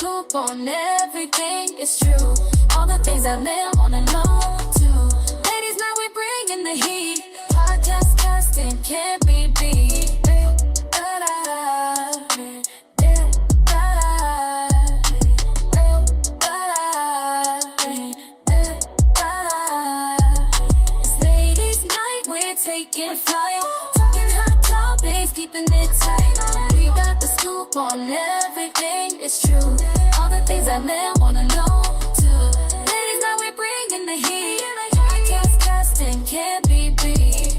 scoop on everything, it's true. All the things I live on the low too. Ladies, now we bringing the heat. Podcast casting can't be beat. It's ladies' night, we're taking flight. Talking hot topics, keeping it tight. We got the scoop on everything, it's true. All the things I live wanna know too. Ladies, now we bringing the heat. Podcast casting can't be beat.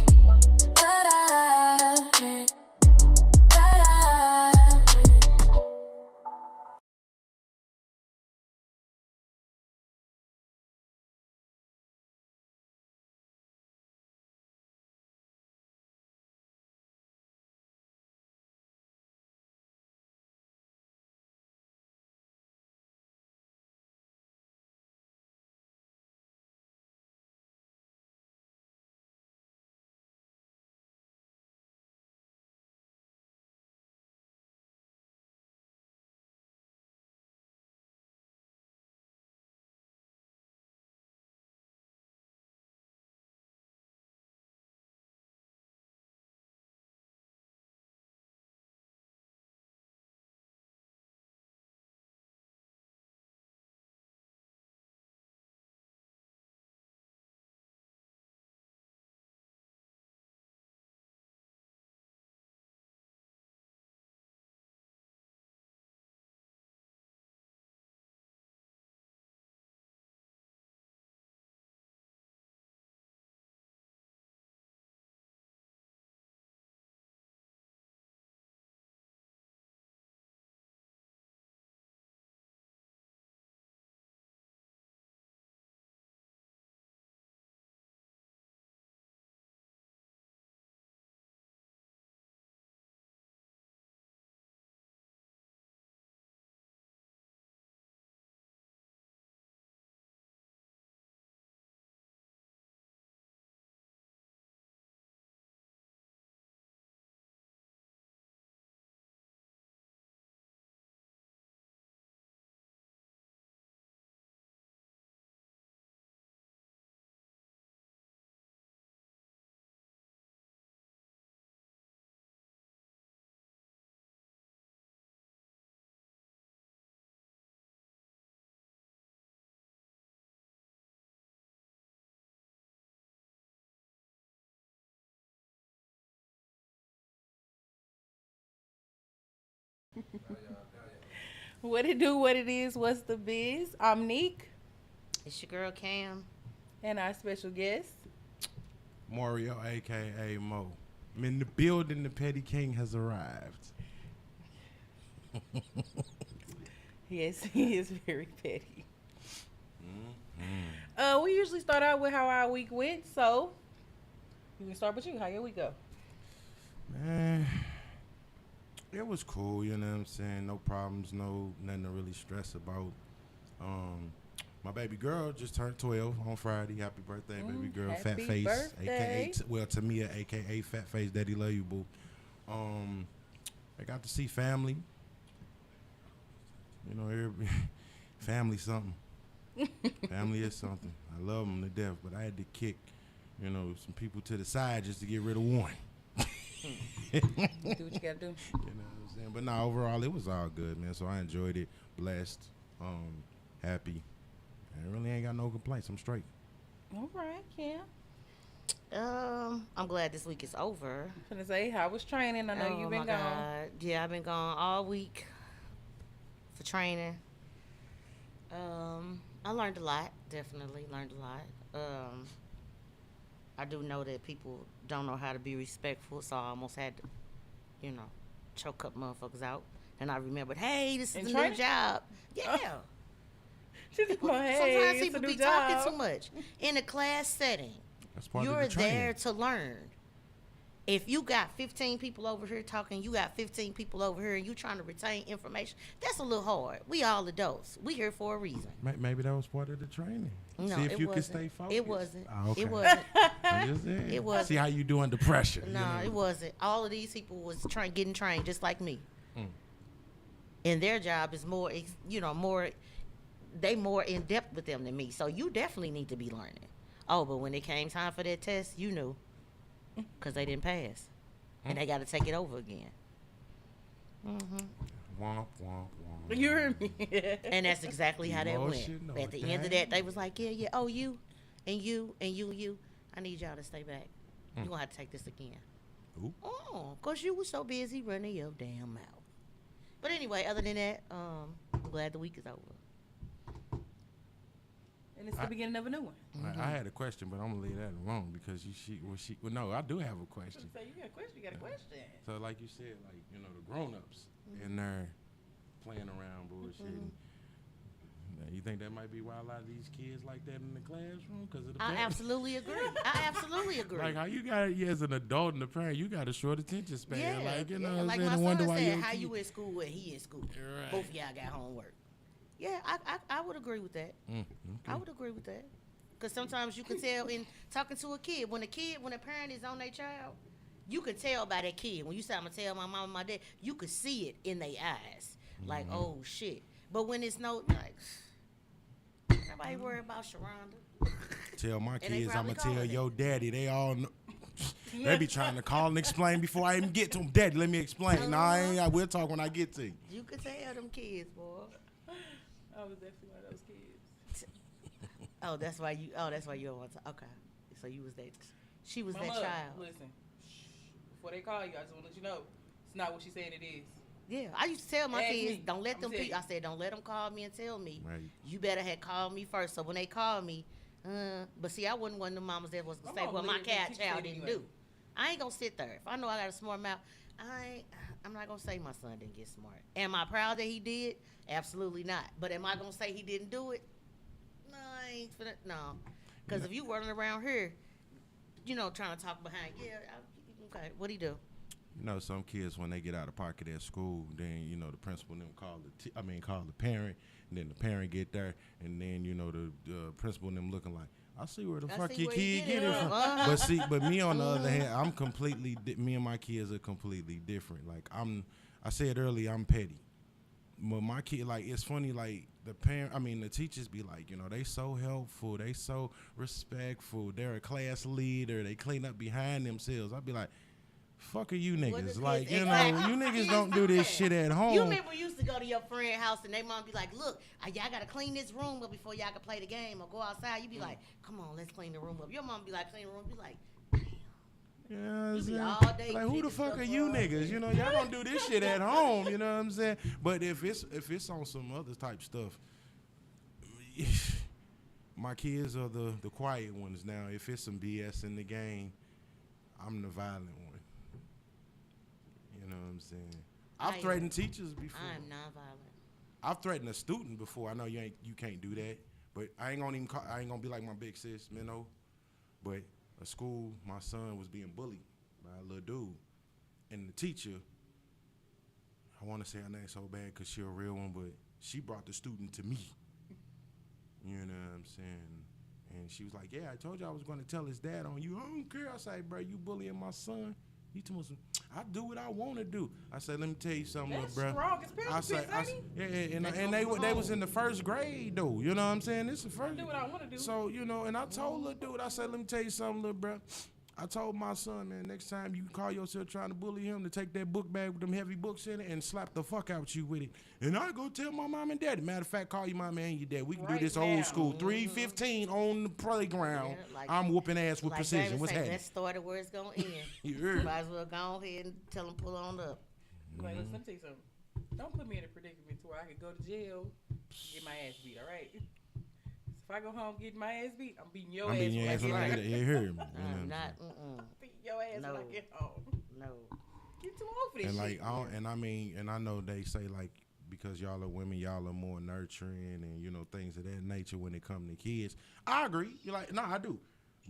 What it do, what it is, what's the biz? I'm Neek, It's your girl Cam. and our special guest. Mario, a.k.a. Mo. I'm in the building. The Petty King has arrived. Yes, he is very petty. We usually start out with how our week went, so we can start with you. How your week go? Man, it was cool, you know what I'm saying? No problems, nothing to really stress about. My baby girl just turned 12 on Friday. Happy birthday, baby girl. Happy Fat Face, birthday. aka Tamia, aka Fat Face, Daddy love you, boo. I got to see family. You know, family something. Family is something. I love them to death, but I had to kick, some people to the side just to get rid of one. Do what you gotta do. You know what I'm saying? But no, overall, it was all good, man. So I enjoyed it, blessed, happy. I really ain't got no complaints. I'm straight. All right, Cam. I'm glad this week is over. I'm gonna say, how was training? I know you've been gone. God. Yeah, I've been gone all week for training. I learned a lot. Definitely learned a lot. I do know that people don't know how to be respectful, so I almost had to, choke a couple motherfuckers out. And I remembered, hey, this is a new job. Yeah. She's People, going, hey, sometimes it's people a new be job. talking too much. In a class setting, That's part you're of the training. there to learn. If you got 15 people over here talking, you got 15 people over here, and you trying to retain information, that's a little hard. We all adults. We here for a reason. Maybe that was part of the training. No, See if it you can wasn't. stay focused. It wasn't. Oh, okay. It wasn't. I'm just saying. It wasn't. See how you do under pressure. No, it wasn't. All of these people was getting trained just like me. and their job is more, more. They more in depth with them than me. So you definitely need to be learning. Oh, but when it came time for that test, you knew, because they didn't pass, and they got to take it over again. Womp, womp, womp. You heard me. And that's exactly how that went. Emotion or At the end of that, they was like, yeah, oh, you, and you, and you, and you. I need y'all to stay back. You gonna have to take this again. Ooh. Oh, because you was so busy running your damn mouth. But anyway, other than that, I'm glad the week is over. And it's the beginning of a new one. I had a question, but I'm gonna leave that alone because well, no, I do have a question. So you got a question? You got a question? So like you said, like, you know, the grown-ups in there playing around bullshitting. Now, you think that might be why a lot of these kids like that in the classroom because of the I parents? absolutely agree. Like how you got, as an adult and a parent, you got a short attention span. Yeah, Like, you know what I'm like saying? my I wonder son why said, your how kid- you in school and he in school. Right. Both of y'all got homework. Yeah, I would agree with that. Okay. I would agree with that. Because sometimes you can tell in talking to a kid, when a parent is on their child, you can tell by that kid. When you say, I'm going to tell my mom and my dad, you could see it in their eyes. Like, oh, shit. But when it's like, nobody worry about Sharonda. Tell my And they kids, I'm probably going to tell calling it. your daddy. They all know. They be trying to call and explain before I even get to them. Daddy, let me explain. No, I ain't. We'll talk when I get to you. You could tell them kids, boy. I was definitely one of those kids. That's why you don't want to. Okay. So you was that. She was Mama, that child. listen. Before they call you, I just want to let you know it's not what she's saying it is. Yeah, I used to tell my Ask kids, me. don't let I'ma them. tell you. I said, don't let them call me and tell me. Right. You better had called me first. So when they called me, but see, I wasn't one of the mamas that was gonna My say, mama well, my believed that she child said didn't anyway. do. I ain't gonna sit there. If I know I got a smart mouth, I'm not gonna say my son didn't get smart. Am I proud that he did? Absolutely not. But am I gonna say he didn't do it? No, I ain't finna. No, because if you running around here, trying to talk behind, okay, what'd he do? You know, some kids when they get out of pocket at school, then the principal and them call the parent, and then the parent get there, and then the principal and them looking like, I see where the fuck see your where he kid get get it it from. from. But me on the other hand, me and my kids are completely different. Like I said earlier, I'm petty. But my kid, like, it's funny, like the teachers be like, they so helpful, they so respectful, they're a class leader, they clean up behind themselves. I'd be like, fuck are you niggas? is Like, this? you Exactly. niggas don't do this shit at home. You remember we used to go to your friend's house and they mom be like, look, y'all got to clean this room up before y'all can play the game or go outside. You be like, come on, let's clean the room up. Your mom be like, clean the room. Be like, Yeah, You be I'm all saying? day Like, who the picking fuck stuff are you up. niggas? Y'all don't do this shit at home. You know what I'm saying? But if it's on some other type stuff, my kids are the quiet ones now. If it's some BS in the game, I'm the violent one. You know what I'm saying? I've threatened teachers before. I'm nonviolent. I've threatened a student before. I know you can't do that, but I ain't gonna be like my big sis, Minnow. But at school, my son was being bullied by a little dude, and the teacher, I want to say her name so bad because she a real one, but she brought the student to me. You know what I'm saying? And she was like, yeah, I told you I was going to tell his dad on you. I don't care. I say, bro, you bullying my son. He told me, I do what I want to do. I said, let me tell you something, That's bro. strong as Yeah, and they was in the first grade, though. You know what I'm saying? This is the first. do what I want to do. So, and I told little dude, I said, let me tell you something, little bro. I told my son, man, next time you call yourself trying to bully him, to take that book bag with them heavy books in it and slap the fuck out you with it. And I go tell my mom and daddy. Matter of fact, call your mom and your dad. We can do Right this now. old school. 3:15 on the playground. Yeah, like- I'm whooping ass with Like precision. David What's say, happening? let's start it where it's going to end. You heard? Might as well go ahead and tell them pull on up. Like, listen, let me tell you something. Don't put me in a predicament to where I could go to jail, get my ass beat. All right. If I go home getting my ass beat, I'm beating your I'm ass. beating your when I ass get when I home. get You heard me. You know what I'm I'm not, saying? Beat your ass when No. I get home. no. Get too old for this And shit. I know they say like because y'all are women, y'all are more nurturing and things of that nature when it comes to kids. I agree. You're like, no, I do.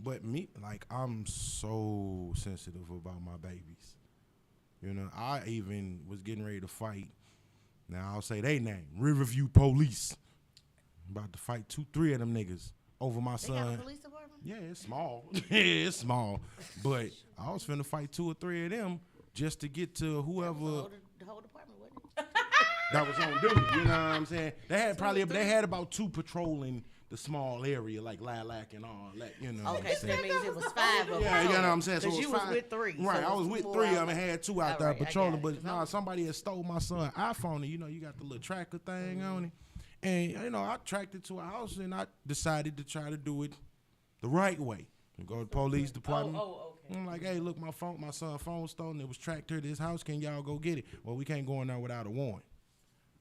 But me, like, I'm so sensitive about my babies. I even was getting ready to fight. Now I'll say they name Riverview Police. I'm about to fight 2-3 of them niggas over my They got a son. police department? Yeah, it's small. It's small. But I was finna fight 2 or 3 of them just to get to That was whoever. the whole department, wasn't it? that was on duty. You know what I'm saying? They had about 2 patrolling the small area, like Lilac and all that, you know. Okay, so that means it was 5 of them. Yeah, you know what I'm saying? So Because it you was was with 3. Right, so I was with 3 of them and had 2 out there Alright, I patrolling. got it. But somebody had stole my son's iPhone, and you know, you got the little tracker thing on it. And, you know, I tracked it to a house, and I decided to try to do it the right way. And go to the police department. Okay. I'm like, hey, look, my son's phone was stolen. It was tracked here to this house. Can y'all go get it? Well, we can't go in there without a warrant.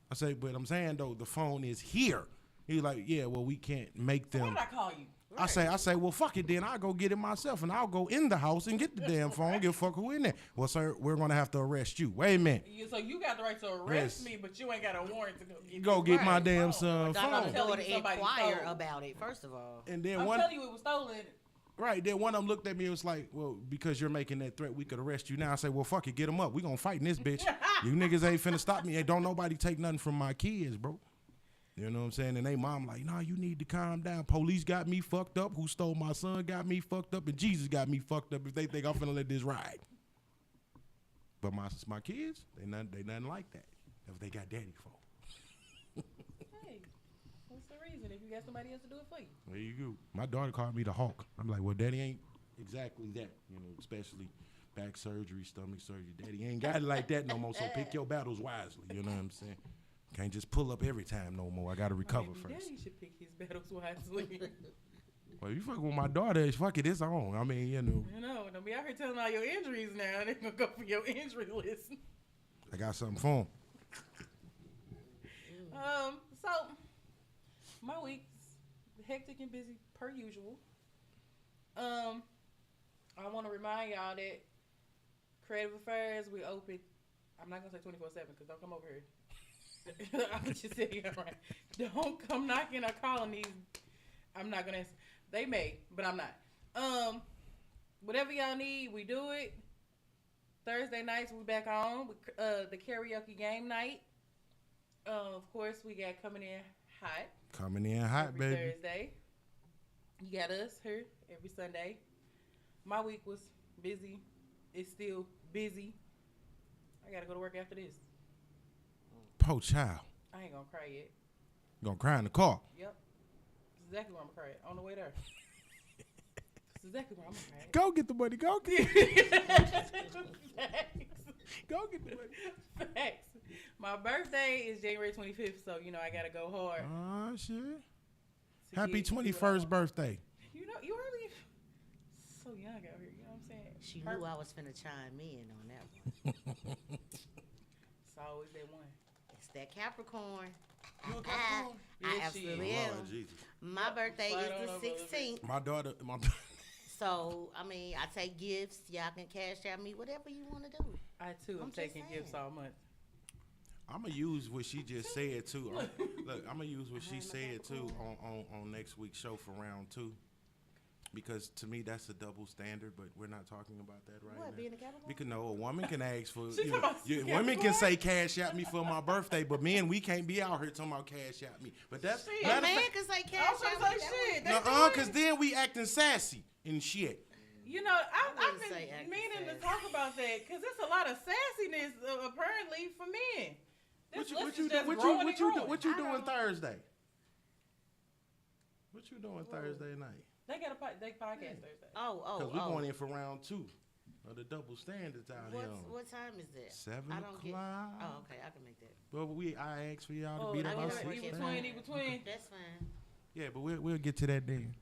I say, but I'm saying, though, the phone is here. He's like, yeah, well, we can't make them. Why did I call you? I say, well, fuck it then. I'll go get it myself, and I'll go in the house and get the damn phone. Give a fuck who in there. Well, sir, we're going to have to arrest you. Wait a minute. So you got the right to arrest me, but you ain't got a warrant to go get my damn son. son I'm phone. going to Somebody inquire stole. about it, first of all. And then I'm telling you it was stolen. Right, then one of them looked at me and was like, well, because you're making that threat, we could arrest you now. I say, well, fuck it, get them up. We gonna fight in this bitch. You niggas ain't finna stop me. And don't nobody take nothing from my kids, bro. You know what I'm saying? And they mom like, nah, you need to calm down. Police got me fucked up. Who stole my son got me fucked up. And Jesus got me fucked up if they think I'm finna let this ride. But my kids, they nothing like that. If they got daddy phone. Hey, what's the reason if you got somebody else to do it for you? There you go. My daughter called me the Hawk. I'm like, well, daddy ain't exactly that. You know, especially back surgery, stomach surgery. Daddy ain't got it like that no more. So pick your battles wisely. You know what I'm saying? Can't just pull up every time no more. I got to recover Maybe first. Daddy should pick his battles wisely. Well, you fuck with my daughter, fuck it, it's on. I mean, you know. You know, don't be out here telling all your injuries now. They're going to go for your injury list. I got something for him. So, my week's hectic and busy per usual. I want to remind y'all that Creative Affairs, we open, I'm not going to say 24/7 because don't come over here. I'm just tell you right. Don't come knocking or calling these. I'm not gonna answer. They may, but I'm not. Whatever y'all need, we do it. Thursday nights we back on with the karaoke game night. Of course, we got coming in hot. Coming in hot, every baby. Thursday. You got us here every Sunday. My week was busy. It's still busy. I gotta go to work after this. Po child. I ain't gonna cry yet. You gonna cry in the car. Yep. That's exactly where I'm gonna cry on the way there. That's exactly where I'm gonna cry. Go get the money. Go get Facts. Go get the money. Facts. My birthday is January 25th, so you know I gotta go hard. Oh shit. to Happy get what I 21st want. birthday. You know, you really so young out here. You know what I'm saying? She knew I was finna chime in on that one. It's always that one. It's that Capricorn. You a Capricorn? I Yes, she absolutely is. am. Lord Jesus. My birthday Slide on is over the a little bit. 16th. My daughter, So, I mean, I take gifts. Y'all can cash out me, whatever you want to do. I too am I'm just taking saying. gifts all month. I'm gonna use what she just said too. Look, I'm gonna use what she said too on next week's show for round 2, because to me that's a double standard. But we're not talking about that right What, now. being a Capricorn? Because no, a woman can ask for. She You know, talking about you, women can say cash out me for my birthday, but men we can't be out here talking about cash out me. But that's Shit. A matter of man fact- can say I cash was gonna out me. say That shit. one- That's Nuh-uh, the cause then we acting sassy and shit. You know, I've wouldn't been say acting meaning to sassy. talk about that because there's a lot of sassiness apparently for men. What This you list is just what growing you and growing. what you I doing don't- Thursday? What you doing Thursday night? They got they podcast Thursday. Cause we Oh. going in for round 2 of the double standards out here. What time is that? 7 I don't get. o'clock. Oh, okay, I can make that. Well, I asked for y'all Oh, to be there I by know in 6. it. between. That's fine. Yeah, but we'll get to that then.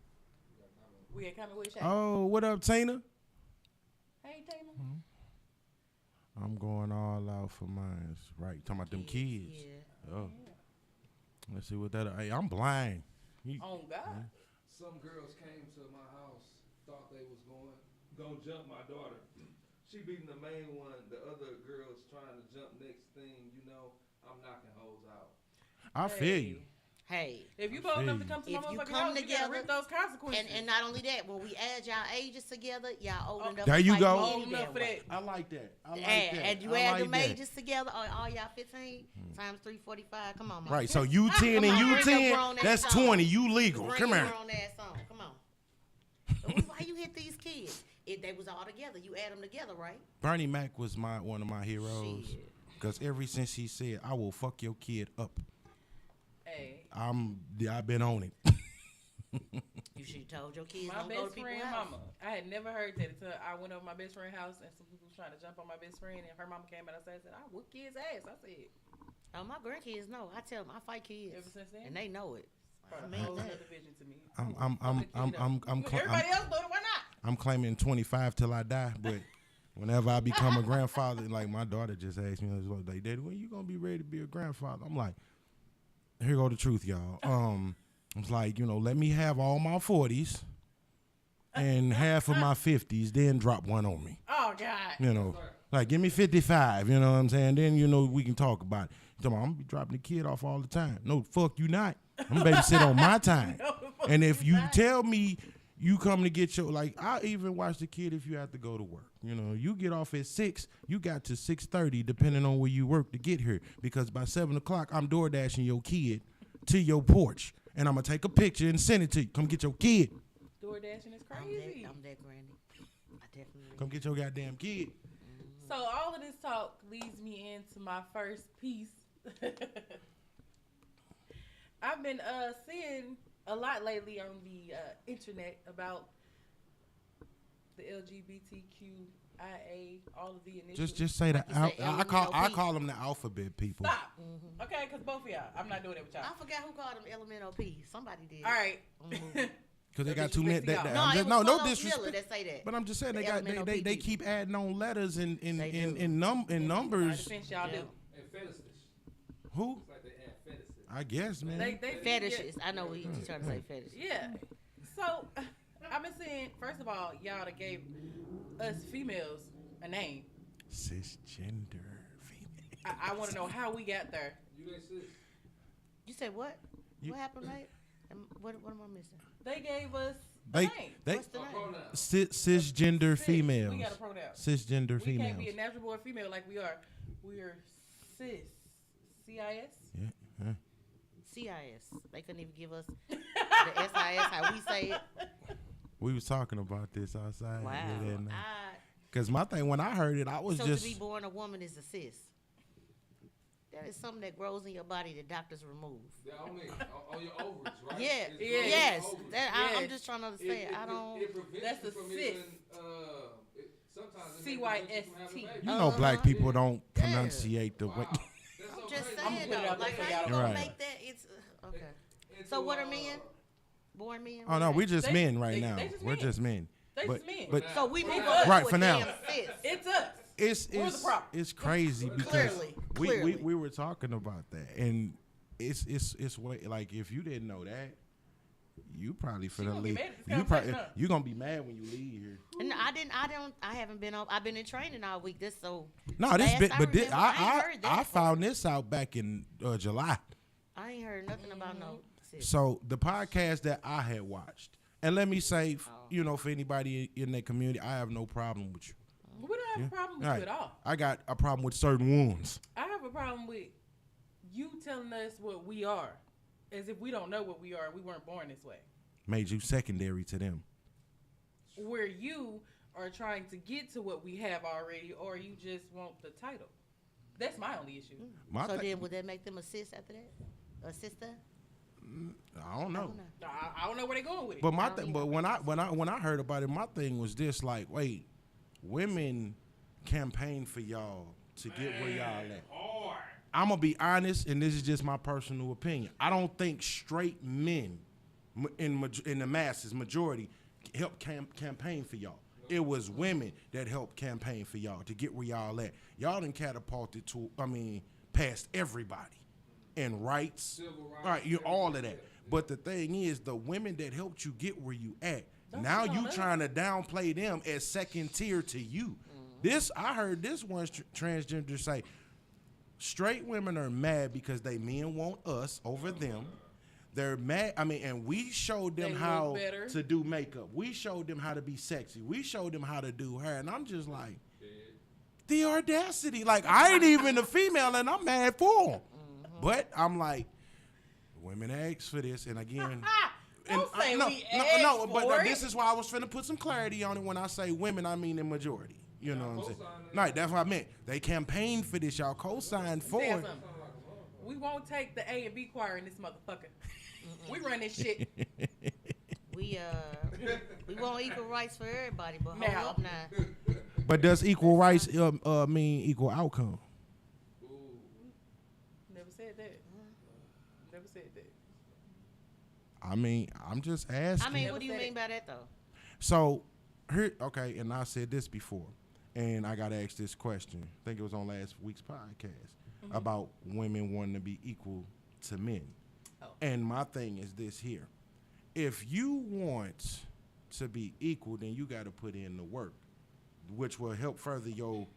We had kind of wish. Oh, what up, Tina? Hey, Taylor. I'm going all out for mine. Right, you talking about them kids. Yeah. Oh, let's see what that. Hey, I'm blind. Oh God. Some girls came to my house, thought they was gonna jump my daughter. She beating the main one. The other girls trying to jump next thing. You know, I'm knocking hoes out. I feel you. Hey. If you I bold feel enough to you. come to If my you motherfucking come house, you together- gotta reap those consequences. And not only that, when we add y'all ages together, y'all old enough. There to you fight go. any old enough damn for way. that. I like that. I like And, that. and you I add like the that. ages together, all y'all 15 times 345. Come on, man. Right, so you 10 and Come on, you bring the 10, grown ass that's on. 20. You legal. Bring Come your here. grown ass on. Come on. Why you hit these kids? If they was all together, you add them together, right? Bernie Mac was one of my heroes. Shit. Because ever since he said, I will fuck your kid up, Hey, I've been on it. You should have told your kids my don't go to best people's friend house. mama. I had never heard that until I went over my best friend's house and some people was trying to jump on my best friend and her mama came out and said, I whoop kids' ass. I said, Oh, my grandkids know. I tell them I fight kids, ever since then, and they know it. brought I a mean whole that. other division to me. I'm I'm claiming 25 till I die, but whenever I become a grandfather, like my daughter just asked me, like, Daddy, when you gonna be ready to be a grandfather? I'm like, here go the truth, y'all. It's like, let me have all my 40s and half of my 50s, then drop one on me. Oh God. Like give me 55, you know what I'm saying? Then we can talk about it. I'm gonna be dropping the kid off all the time. No, fuck you not. I'm gonna babysit on my time. And if you tell me you come to get I even watch the kid if you have to go to work. You get off at 6, you got to 6:30, depending on where you work to get here. Because by 7 o'clock, I'm door dashing your kid to your porch. And I'm gonna take a picture and send it to you. Come get your kid. Door dashing is crazy. I'm that granny. I definitely. Come get your goddamn kid. So all of this talk leads me into my first piece. I've been seeing a lot lately on the internet about the LGBTQIA, all of the initials. Just say that. Like you say, I call them the alphabet people. Stop. Okay, because both of y'all. I'm not doing it with y'all. I forgot who called them LMNOP. Somebody did. All right. On the movie. Because they No got too many. disrespect to No, I'm it just, was no Carlos disrespect. Miller that say that. But I'm just saying The LMNOP they people. keep adding on letters and They do. numbers. Defense y'all Yeah. do. And fetishes. Who? It's like they add fetishes. I guess, man. They Fetishes. I know what he's trying to say fetishes. Yeah. So I've been seeing. First of all, y'all that gave us females a name. Cisgender female. I want to know how we got there. You ain't sis. You said what? You- What happened, mate? What am I missing? They gave us a They name. What's the name? Pronouns. cisgender Cis. females. We got a pronoun. Cisgender We can't be a females. natural born female like we are. We are cis. CIS. Yeah. CIS. They couldn't even give us the SIS how we say it. We was talking about this outside. Wow. Because my thing, when I heard it, I was So just. to be born a woman is a cis. That is something that grows in your body that doctors remove. Yeah, on your ovaries, right? Yeah. It's Yeah. growing Yes. on your ovaries. That, Yes. I'm just trying to understand. I don't. It prevents That's you a from cis. even, sometimes it may prevent you from having CYST. babies. You know, black people don't Yeah. pronunciate the way. Wow. That's I'm so just crazy. I'ma saying put it though. out there Like for how y'all you to gonna Right. make that? It's okay. And So to, what are men? Born men? Oh no, we just They- men right they- now. they just We're men. just men. They But just men. but So we Right move now. up Right, to for a now. damn cis. It's us. it's We're the problem. it's crazy because Clearly. we were talking about that, and it's way like if you didn't know that, you probably finna gonna be leave. mad at this You probably conversation, huh? you gonna be mad when you leave here. And I haven't been up. I've been in training all week. This so. No, this last bit, I but this, remember, I ain't heard that I before. found this out back in July. I ain't heard nothing about no cis. So the podcast that I had watched, and let me say, Oh. for anybody in that community, I have no problem with you. We don't have a problem with Right. you at all. I got a problem with certain ones. I have a problem with you telling us what we are, as if we don't know what we are. We weren't born this way. Made you secondary to them. Where you are trying to get to what we have already, or you just want the title. That's my only issue. My So thi- then would that make them a cis after that? A sister? I don't know. I don't know where they're going with it. But my I don't thing, but when I heard about it, my thing was this: like, wait, women campaign for y'all to get where y'all at. Hard. I'm gonna be honest, and this is just my personal opinion. I don't think straight men in the masses majority help campaign for y'all. It was women that helped campaign for y'all to get where y'all at. Y'all done catapulted to, past everybody and rights. Civil rights, All right, all of that. everything. But the thing is, the women that helped you get where you at, Don't now you you know that? trying to downplay them as second tier to you. This, I heard this one transgender say, straight women are mad because they men want us over them. They're mad. And we showed them They look how better. to do makeup. We showed them how to be sexy. We showed them how to do hair. And I'm just like, the audacity. Like, I ain't even a female and I'm mad for them. But I'm like, women ask for this. And again, Don't say we no, asked but for this it. is why I was finna put some clarity on it. When I say women, I mean the majority. You know what I'm saying? co-sign it. Right, that's what I meant. They campaigned for this. Y'all co-signed for Say it. something. We won't take the A and B choir in this motherfucker. We run this shit. We want equal rights for everybody, but hold Now. up now. But does equal rights mean equal outcome? Never said that. Never said that. I mean, I'm just asking. I mean, Never what do you said mean it. by that though? So, here, okay, and I said this before, and I got asked this question. I think it was on last week's podcast about women wanting to be equal to men. Oh. And my thing is this here. If you want to be equal, then you got to put in the work, which will help further your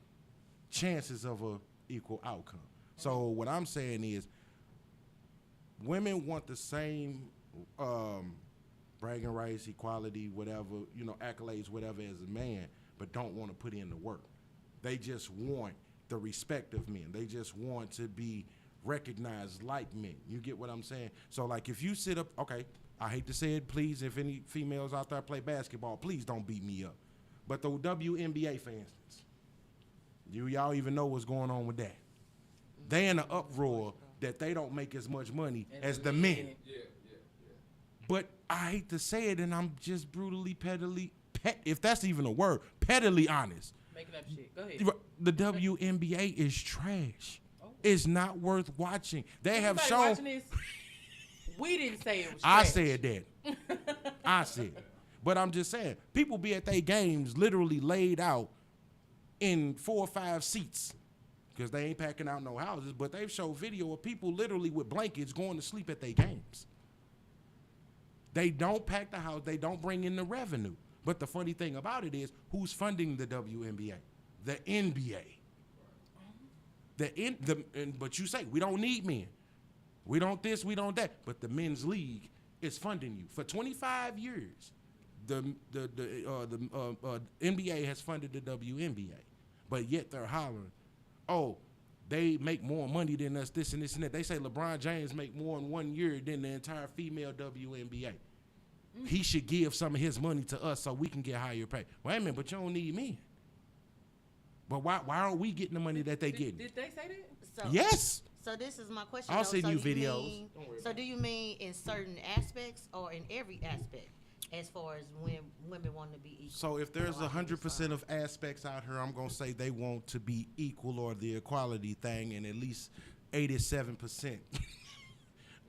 chances of a equal outcome. So what I'm saying is women want the same bragging rights, equality, whatever, accolades, whatever as a man, but don't want to put in the work. They just want the respect of men. They just want to be recognized like men. You get what I'm saying? So like if you sit up, okay, I hate to say it, please, if any females out there play basketball, please don't beat me up. But the WNBA, for instance, y'all even know what's going on with that. They in an uproar that they don't make as much money as the men. Yeah. But I hate to say it, and I'm just brutally, if that's even a word, pettily honest. Making up shit. Go ahead. The WNBA is trash. Oh. It's not worth watching. They have Anybody shown. watching this? We didn't say it was I trash. said that. I said it. But I'm just saying, people be at their games literally laid out in 4 or 5 seats because they ain't packing out no houses, but they've showed video of people literally with blankets going to sleep at their games. They don't pack the house. They don't bring in the revenue. But the funny thing about it is, who's funding the WNBA? The NBA. But you say, we don't need men. We don't this, we don't that. But the men's league is funding you. For 25 years, the NBA has funded the WNBA. But yet they're hollering, oh, they make more money than us, this and this and that. They say LeBron James make more in 1 year than the entire female WNBA. He should give some of his money to us so we can get higher pay. Wait a minute, but you don't need men. But why aren't we getting the money that they getting? Did they say that? So, Yes. So this is my question. I'll though. send So you do videos. mean- so do you mean in certain aspects or in every aspect, as far as when women want to be equal? So if there's No, I think it's 100% fine. of aspects out here, I'm gonna say they want to be equal or the equality thing, and at least 87%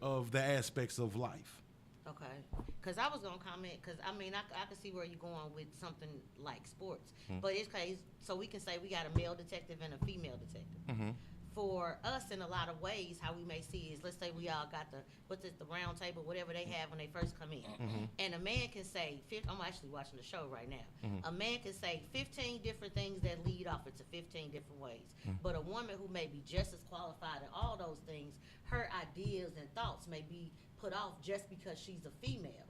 of the aspects of life. Okay, because I was gonna comment, because I mean I can see where you're going with something like sports, but it's case so we can say we got a male detective and a female detective. For us, in a lot of ways, how we may see is, let's say we all got the round table, whatever they have when they first come in, and a man can say, I'm actually watching the show right now. A man can say 15 different things that lead off into 15 different ways, but a woman who may be just as qualified in all those things, her ideas and thoughts may be put off just because she's a female.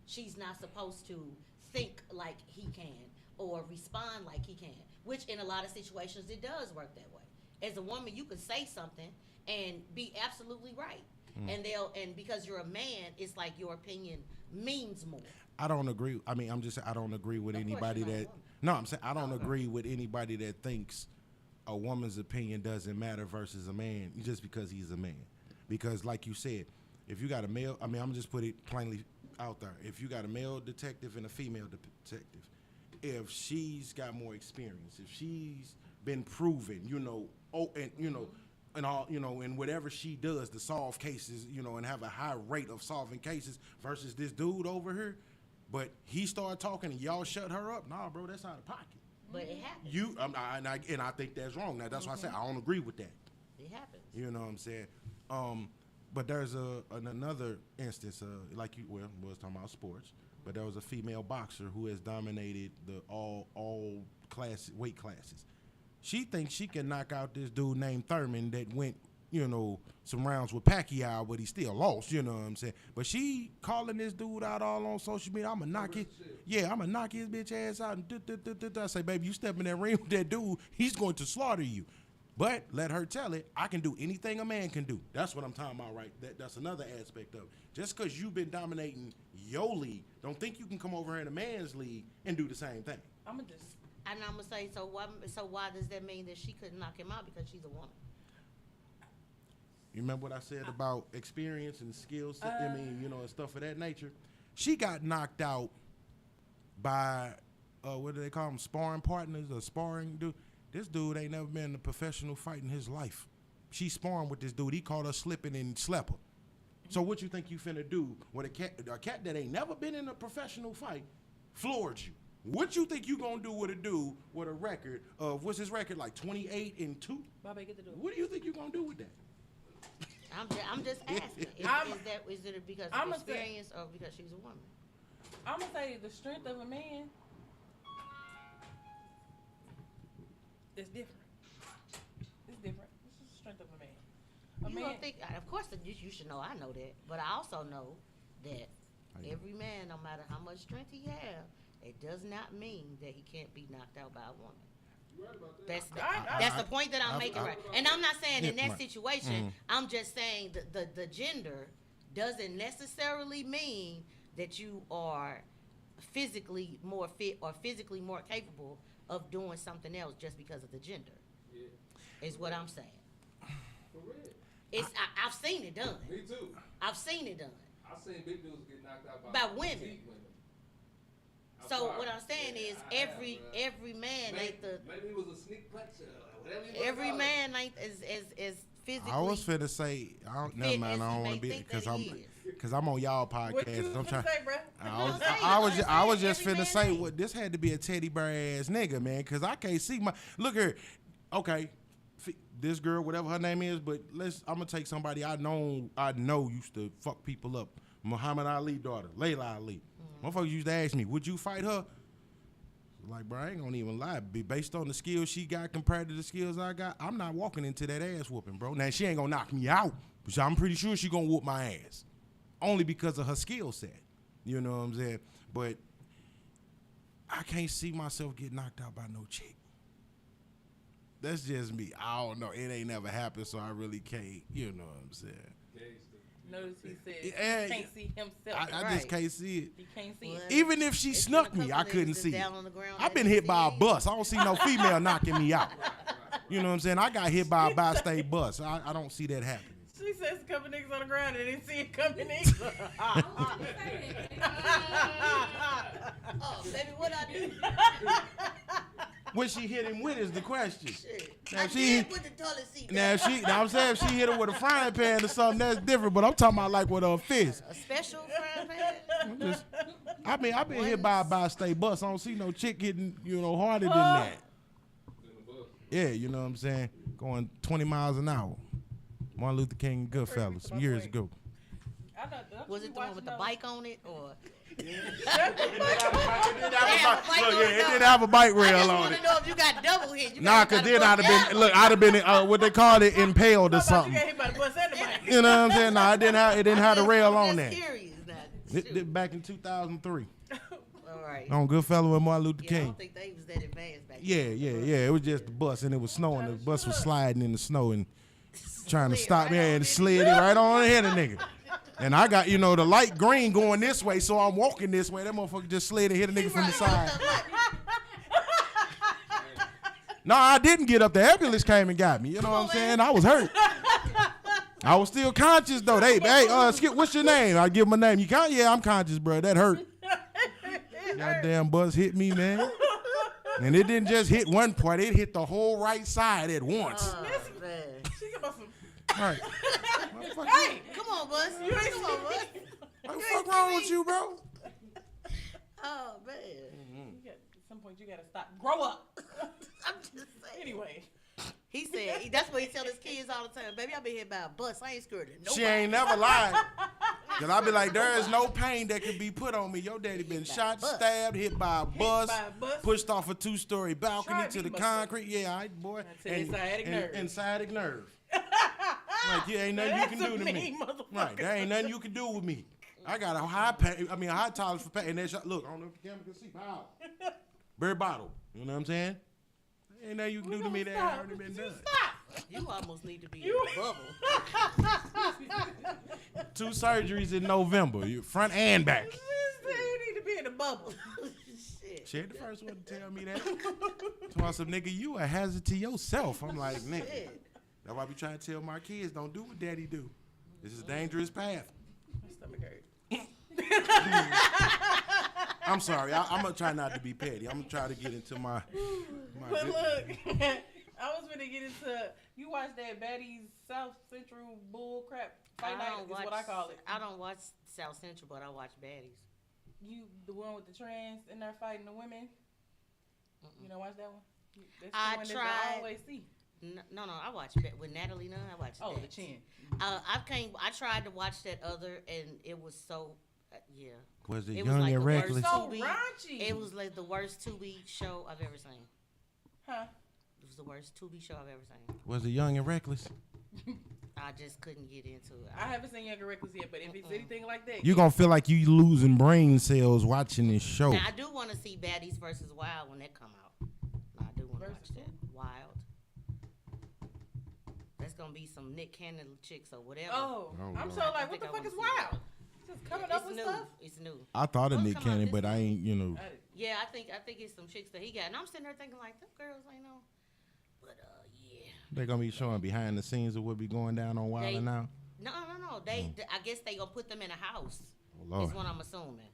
She's not supposed to think like he can or respond like he can, which in a lot of situations it does work that way. As a woman, you can say something and be absolutely right, and because you're a man, it's like your opinion means more. I don't agree. I mean, I don't agree with Of course anybody you're not a that. woman. No, I'm saying I don't agree with anybody that thinks a woman's opinion doesn't matter versus a man just because he's a man. Because, like you said, if you got a male, I mean, I'm just put it plainly out there. If you got a male detective and a female detective, if she's got more experience, if she's been proven, and all, and whatever she does to solve cases, and have a high rate of solving cases versus this dude over here, but he started talking and y'all shut her up. Nah, bro, that's out of pocket. But it happens. And I think that's wrong. Now that's why I said I don't agree with that. It happens. You know what I'm saying? But there's another instance, like you was talking about sports, but there was a female boxer who has dominated the all weight classes. She thinks she can knock out this dude named Thurman that went, some rounds with Pacquiao, but he still lost, you know what I'm saying? But she calling this dude out all on social media. I'm gonna knock his bitch ass out. And I say, baby, you step in that ring with that dude, he's going to slaughter you. But let her tell it, I can do anything a man can do. That's what I'm talking about, right? That's another aspect of it. Just because you've been dominating your league, don't think you can come over here in a man's league and do the same thing. I'm gonna just And I'm gonna say, so why does that mean that she couldn't knock him out because she's a woman? You remember what I said about experience and skills? And stuff of that nature. She got knocked out by, what do they call them, sparring partners or sparring dude. This dude ain't never been in a professional fight in his life. She sparring with this dude. He caught her slipping and slept her. So what you think you finna do with a cat that ain't never been in a professional fight floored you? What you think you gonna do with a dude with a record of, what's his record, like 28-2? Bobby, get the door. What do you think you gonna do with that? I'm just asking. Is it because of experience or because she's a woman? I'm gonna say the strength of a man is different. It's different. This is the strength of a man. You don't think? Of course, you should know. I know that, but I also know that every man, no matter how much strength he have, it does not mean that he can't be knocked out by a woman. That's the point that I'm making, right? And I'm not saying in that situation. I'm just saying the gender doesn't necessarily mean that you are physically more fit or physically more capable of doing something else just because of the gender. Yeah. Is what I'm saying. For real. I've seen it done. Me too. I've seen it done. I've seen big dudes get knocked out by women. petite So what I'm saying is every man ain't the. Maybe it was a sneak punch. Every man ain't is physically. I was finna say, never mind. I don't want to be because I'm on y'all podcast. What you I'm trying. say, bro? I was just finna say what this had to be a teddy bear ass nigga, man, because I can't see my look here. Okay, this girl, whatever her name is, but I'm gonna take somebody I know used to fuck people up. Muhammad Ali daughter, Layla Ali. Motherfuckers used to ask me, would you fight her? Like, bro, I ain't gonna even lie. Based on the skills she got compared to the skills I got, I'm not walking into that ass whooping, bro. Now, she ain't gonna knock me out, but I'm pretty sure she gonna whoop my ass. Only because of her skill set. You know what I'm saying? But I can't see myself get knocked out by no chick. That's just me. I don't know. It ain't never happened, so I really can't. You know what I'm saying? Notice he said he can't see himself. I just can't see it. He can't see it. Even if she snuck me, I couldn't see it. I've been hit by a bus. I don't see no female knocking me out. You know what I'm saying? I got hit by a bi-state bus. I don't see that happening. She says a couple niggas on the ground and didn't see it coming in. Oh, baby, what I do? What she hit him with is the question. Now, I did put the toilet seat down. Now I'm saying if she hit her with a frying pan or something, that's different. But I'm talking about like with a fist. A special frying pan? I've been hit by a bi-state bus. I don't see no chick hitting, harder than that. Yeah, you know what I'm saying? Going 20 miles an hour. Martin Luther King and Goodfellas some years ago. Was it the one with the bike on it or? It didn't have a bike rail on it. I just want to know if you got double hit. Nah, cause then I'd have been what they call it, impaled or something. You know what I'm saying? Nah, it didn't have the rail on there. Back in 2003. All right. On Goodfellas with Martin Luther King. I don't think they was that advanced back then. Yeah. It was just the bus, and it was snowing. The bus was sliding in the snow and trying to stop me, and slid it right on the head of nigga. And I got, the light green going this way, so I'm walking this way. That motherfucker just slid and hit a nigga from the side. No, I didn't get up. The ambulance came and got me. You know what I'm saying? I was hurt. I was still conscious, though. Hey, Skip, what's your name? I give my name. You can't? Yeah, I'm conscious, bro. That hurt. Goddamn bus hit me, man. And it didn't just hit one part. It hit the whole right side at once. All right. Hey, come on, Buzz. Come on, Buzz. What the fuck wrong with you, bro? Oh, man. At some point, you got to stop. Grow up. I'm just saying. Anyway. He said, that's what he tell his kids all the time. Baby, I been hit by a bus. I ain't scared of nobody. She ain't never lied. Because I be like, there is no pain that can be put on me. Your daddy been shot, stabbed, hit by a bus, pushed off a 2-story balcony to the concrete. Yeah, all right, boy. And sciatic nerve. Like, yeah, ain't nothing you can do to me. Right, there ain't nothing you can do with me. I got a high tolerance for pain. And that's, look, I don't know if the camera can see. Pow. Bare bottle. You know what I'm saying? Ain't nothing you can do to me that ain't already been done. You almost need to be in a bubble. 2 surgeries in November, front and back. You need to be in a bubble. Shit. She ain't the first one to tell me that. Told some nigga, you a hazard to yourself. I'm like, nigga. That's why I be trying to tell my kids, don't do what daddy do. This is a dangerous path. My stomach hurt. I'm sorry. I'm going to try not to be petty. I'm going to try to get into my But look, I was gonna get into. You watch that Baddies South Central bull crap fight night is what I call it. I don't watch South Central, but I watch Baddies. You the one with the trans in there fighting the women. You don't watch that one. That's the I one tried. That I always see. No, I watch with Natalie Nunn. I watch. Oh, that. the chin. I tried to watch that other, and it was so. Yeah. Was it It Young was like and the Reckless? So worst raunchy. It was like the worst Tubi show I've ever seen. Huh? It was the worst Tubi show I've ever seen. Was it Young and Reckless? I just couldn't get into it. I haven't seen Young and Reckless yet, but if it's anything like that, You're going to feel like you losing brain cells watching this show. Now, I do want to see Baddies versus Wild when that come out. I do want to watch that. Wild. That's going to be some Nick Cannon chicks or whatever. Oh, Oh, I'm Lord. so like, what the fuck is Wild? Just coming up with new. stuff. It's new. I thought of What's Nick come out Cannon, this but I ain't, Yeah, I think it's some chicks that he got. And I'm sitting there thinking like, them girls ain't no. But yeah. They're going to be showing behind the scenes of what be going down on Wild and Now. No. I guess they gonna put them in a house. Oh, Lord. Is what I'm assuming.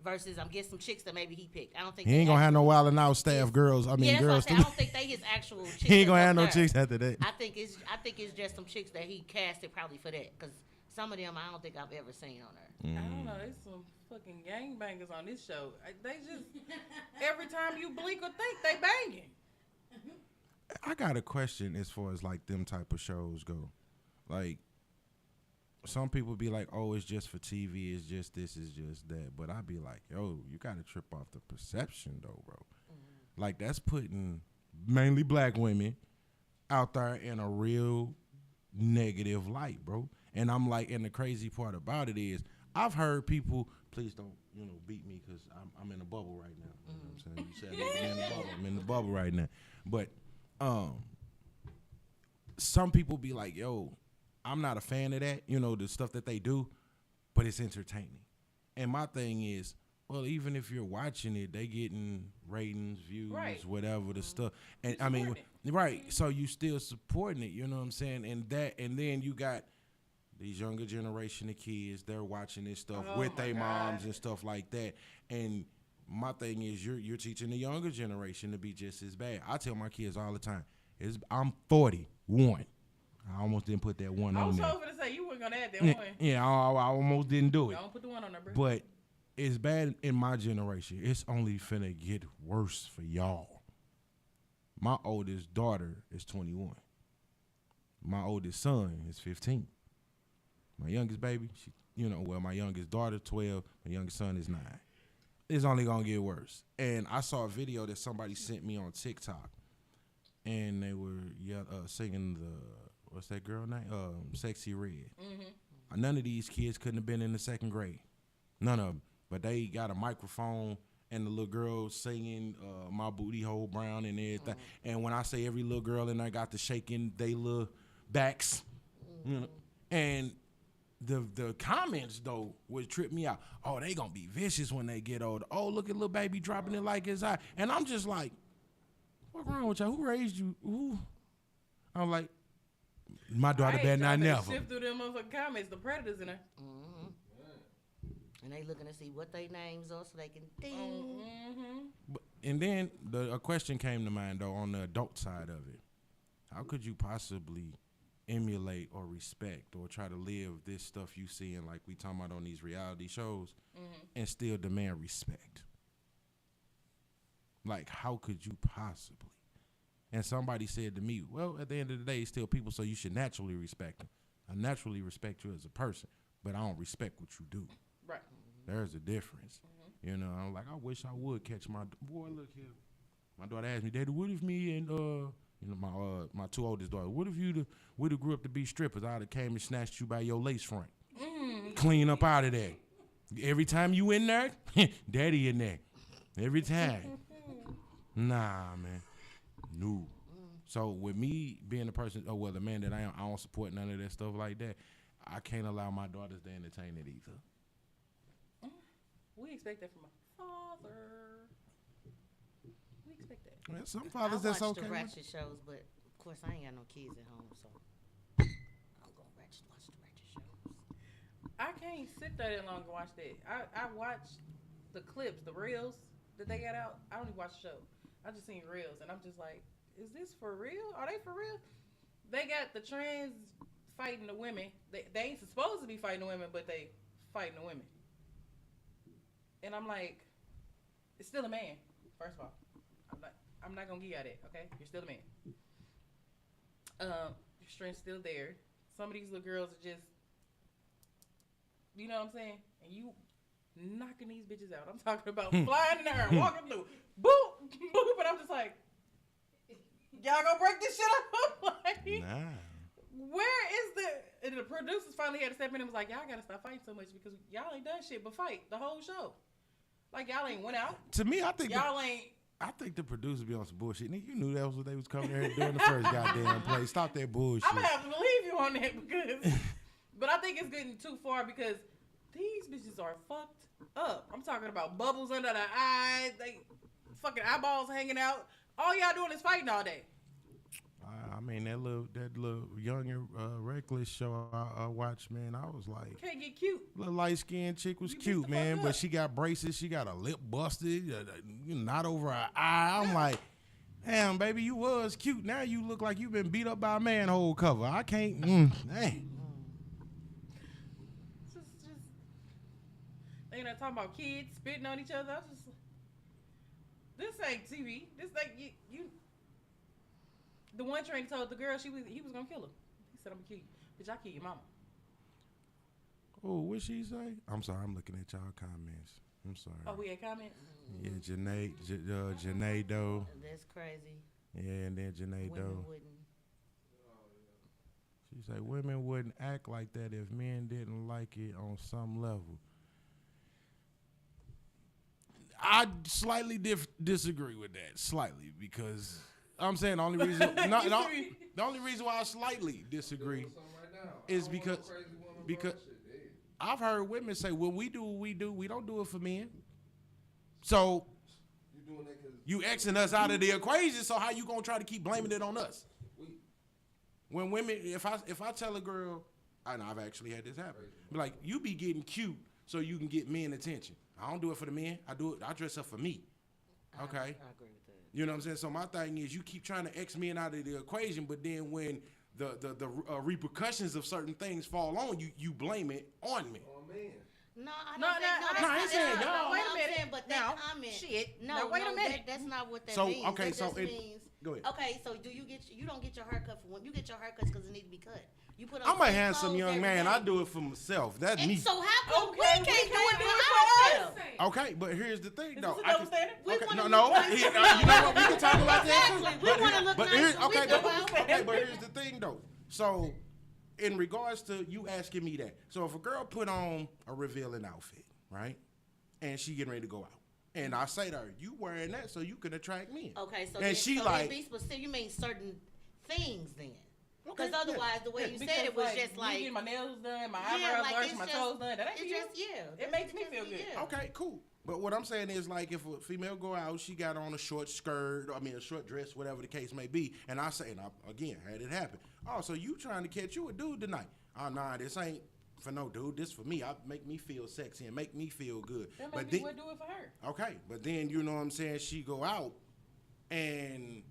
Versus, I'm getting some chicks that maybe he picked. I don't think He ain't going to have no Wild and Out staff girls. I mean, that's girls. what I don't think they his actual chicks. He ain't going to that's have no up there. chicks after that. I think it's just some chicks that he casted probably for that. Because some of them I don't think I've ever seen on there. I don't know. There's some fucking gangbangers on this show. They just every time you blink or think, they banging. I got a question as far as like them type of shows go. Like, some people be like, oh, it's just for TV, it's just this, it's just that. But I be like, yo, you got to trip off the perception though, bro. Like, that's putting mainly black women out there in a real negative light, bro. And I'm like, and the crazy part about it is, I've heard people, please don't, beat me because I'm in a bubble right now. You know what I'm saying? You said I'm in the bubble. I'm in the bubble right now. But some people be like, yo, I'm not a fan of that, the stuff that they do, but it's entertaining. And my thing is, well, even if you're watching it, they getting ratings, views, Right. whatever the stuff. And You I mean, support right, so you still supporting it, you know what I'm saying? And then you got these younger generation of kids, they're watching this stuff Oh with my their moms God. and stuff like that. And my thing is, you're teaching the younger generation to be just as bad. I tell my kids all the time, I'm 41. I almost didn't put that one I on was there. hoping to say you weren't gonna add that one. Yeah, I almost didn't do it. Don't put the one on there, bro. But it's bad in my generation. It's only finna get worse for y'all. My oldest daughter is 21. My oldest son is 15. My youngest baby, my youngest daughter 12. My youngest son is 9. It's only gonna get worse. And I saw a video that somebody sent me on TikTok, and they were singing what's that girl name? Sexy Red. Mm-hmm. None of these kids couldn't have been in the 2nd grade. None of them. But they got a microphone and the little girl singing My Booty Hole Brown and everything. And when I say every little girl in there got to shaking they little backs, and the comments though would trip me out. Oh, they gonna be vicious when they get older. Oh, look at little baby dropping it like his eye. And I'm just like, what's wrong with y'all? Who raised you? Who? I'm like, my daughter better not never. Shift through them motherfucking comments. The predators in there. And they looking to see what their names are so they can ding. Mm-hmm. And then a question came to mind though on the adult side of it. How could you possibly emulate or respect or try to live this stuff you see in, like we talking about on these reality shows, and still demand respect? Like, how could you possibly? And somebody said to me, well, at the end of the day, it's still people, so you should naturally respect them. I naturally respect you as a person, but I don't respect what you do. Right. There's a difference. I'm like, I wish I would catch my boy. Look here, my daughter asked me, Daddy, what if me and my 2 oldest daughters, what if we'd have grew up to be strippers? I'd have came and snatched you by your lace front, clean up out of there. Every time you in there, Daddy in there. Every time. Nah, man, no. So with me being the person, the man that I am, I don't support none of that stuff like that. I can't allow my daughters to entertain it either. We expect that from a father. We expect that. Man, some I fathers watch that's okay. the with- ratchet shows, but of course I ain't got no kids at home, so I'm gonna watch the ratchet shows. I can't sit there that long and watch that. I watch the clips, the reels that they got out. I don't even watch the show. I just seen reels, and I'm just like, is this for real? Are they for real? They got the trans fighting the women. They ain't supposed to be fighting the women, but they fighting the women. And I'm like, it's still a man. First of all, I'm not gonna give you that. Okay, you're still a man. Your strength's still there. Some of these little girls are just, you know what I'm saying? And you knocking these bitches out. I'm talking about flying in the air, walking through, boop, boop, and I'm just like, y'all gonna break this shit up? Like, Nah. where is the? And the producers finally had to step in and was like, y'all gotta stop fighting so much because y'all ain't done shit but fight the whole show. Like y'all ain't went out. To me, I think Y'all ain't. I think the producers be on some bullshit. Nigga, you knew that was what they was coming here doing the first goddamn play. Stop that bullshit. I'm gonna have to believe you on that because, but I think it's getting too far because these bitches are fucked up. I'm talking about bubbles under the eyes, they fucking eyeballs hanging out. All y'all doing is fighting all day. I mean, that little younger reckless show I watched, man, I was like, Can't get cute. little light skinned chick was You beat cute, the man, fuck but up. she got braces. She got a lip busted, not over her eye. I'm like, damn, baby, you was cute. Now you look like you been beat up by a manhole cover. I can't. Dang. Just they not talking about kids spitting on each other. I just, this ain't TV. This like you. The one trainer told the girl he was gonna kill her. He said, "I'm gonna kill you, bitch. I kill your mama." Oh, what she say? I'm sorry, I'm looking at y'all comments. I'm sorry. Oh, we had comments. Yeah, Janae Doe. That's crazy. Yeah, and then Janae Women Doe. wouldn't. She say women wouldn't act like that if men didn't like it on some level. I slightly disagree with that, slightly, because I'm saying the only reason the only reason why I slightly disagree is because I've heard women say, "When we do what we do, we don't do it for men." So You doing that because you Xing us out of the equation. So how you gonna try to keep blaming it on us? When women, if I tell a girl, I know I've actually had this happen. Be like, you be getting cute so you can get men attention. I don't do it for the men. I dress up for me. Okay. I agree with that. You know what I'm saying? So my thing is, you keep trying to X men out of the equation, but then when the repercussions of certain things fall on you, you blame it on me. oh man, No, I No, don't think, no, that's no, not- I ain't saying that's not- y'all. no, Wait a I'm minute. saying, but Now, that comment. shit. No, Now, wait a no, minute. That's not what that So, means. okay, that so just it- means. go ahead. Okay, so you don't get your haircut for when you get your haircuts because it need to be cut. You put on I'm a clean handsome clothes young every man. day. I do it for myself. That's And me. so how come Okay, we can't do it for ourselves? Okay, but here's the thing, Is though. this a I double can- standard? We okay, wanna no. look nice. You know what? We can talk about that too. Exactly. We wanna look nice here's, when we okay, go but, out. okay, but here's the thing, though. So, in regards to you asking me that, so if a girl put on a revealing outfit, right, and she getting ready to go out, and I say to her, "You wearing that so you can attract men?" Okay, so And then, she so like- then be specific. You mean certain things then? Okay, Because otherwise, the way you said it was just me like getting my nails done, my Yeah, eyebrows like, done, it's my just- toes done. That ain't it's you. just It makes me feel good. Okay, cool. But what I'm saying is, like, if a female go out, she got on a short skirt, a short dress, whatever the case may be, and I say, and I, again, had it happen. Oh, so you trying to catch you a dude tonight? Oh, nah, this ain't for no dude. This for me. I make me feel sexy and make me feel good. That But makes me then, would do it for her. okay, but then, you know what I'm saying, she go out, and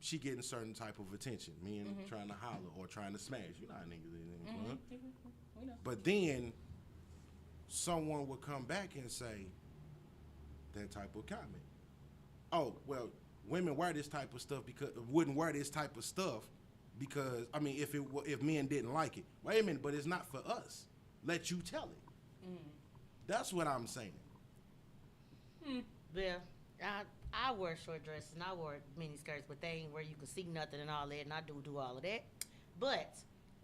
she getting certain type of attention. Men trying to holler or trying to smash. You know how niggas is in the club. We know. But then someone would come back and say that type of comment. Oh, well, women wear this type of stuff because wouldn't wear this type of stuff because if men didn't like it. Wait a minute, but it's not for us. Let you tell it. That's what I'm saying. Yeah, I wear short dresses and I wear mini skirts, but they ain't where you can see nothing and all that, and I do all of that. But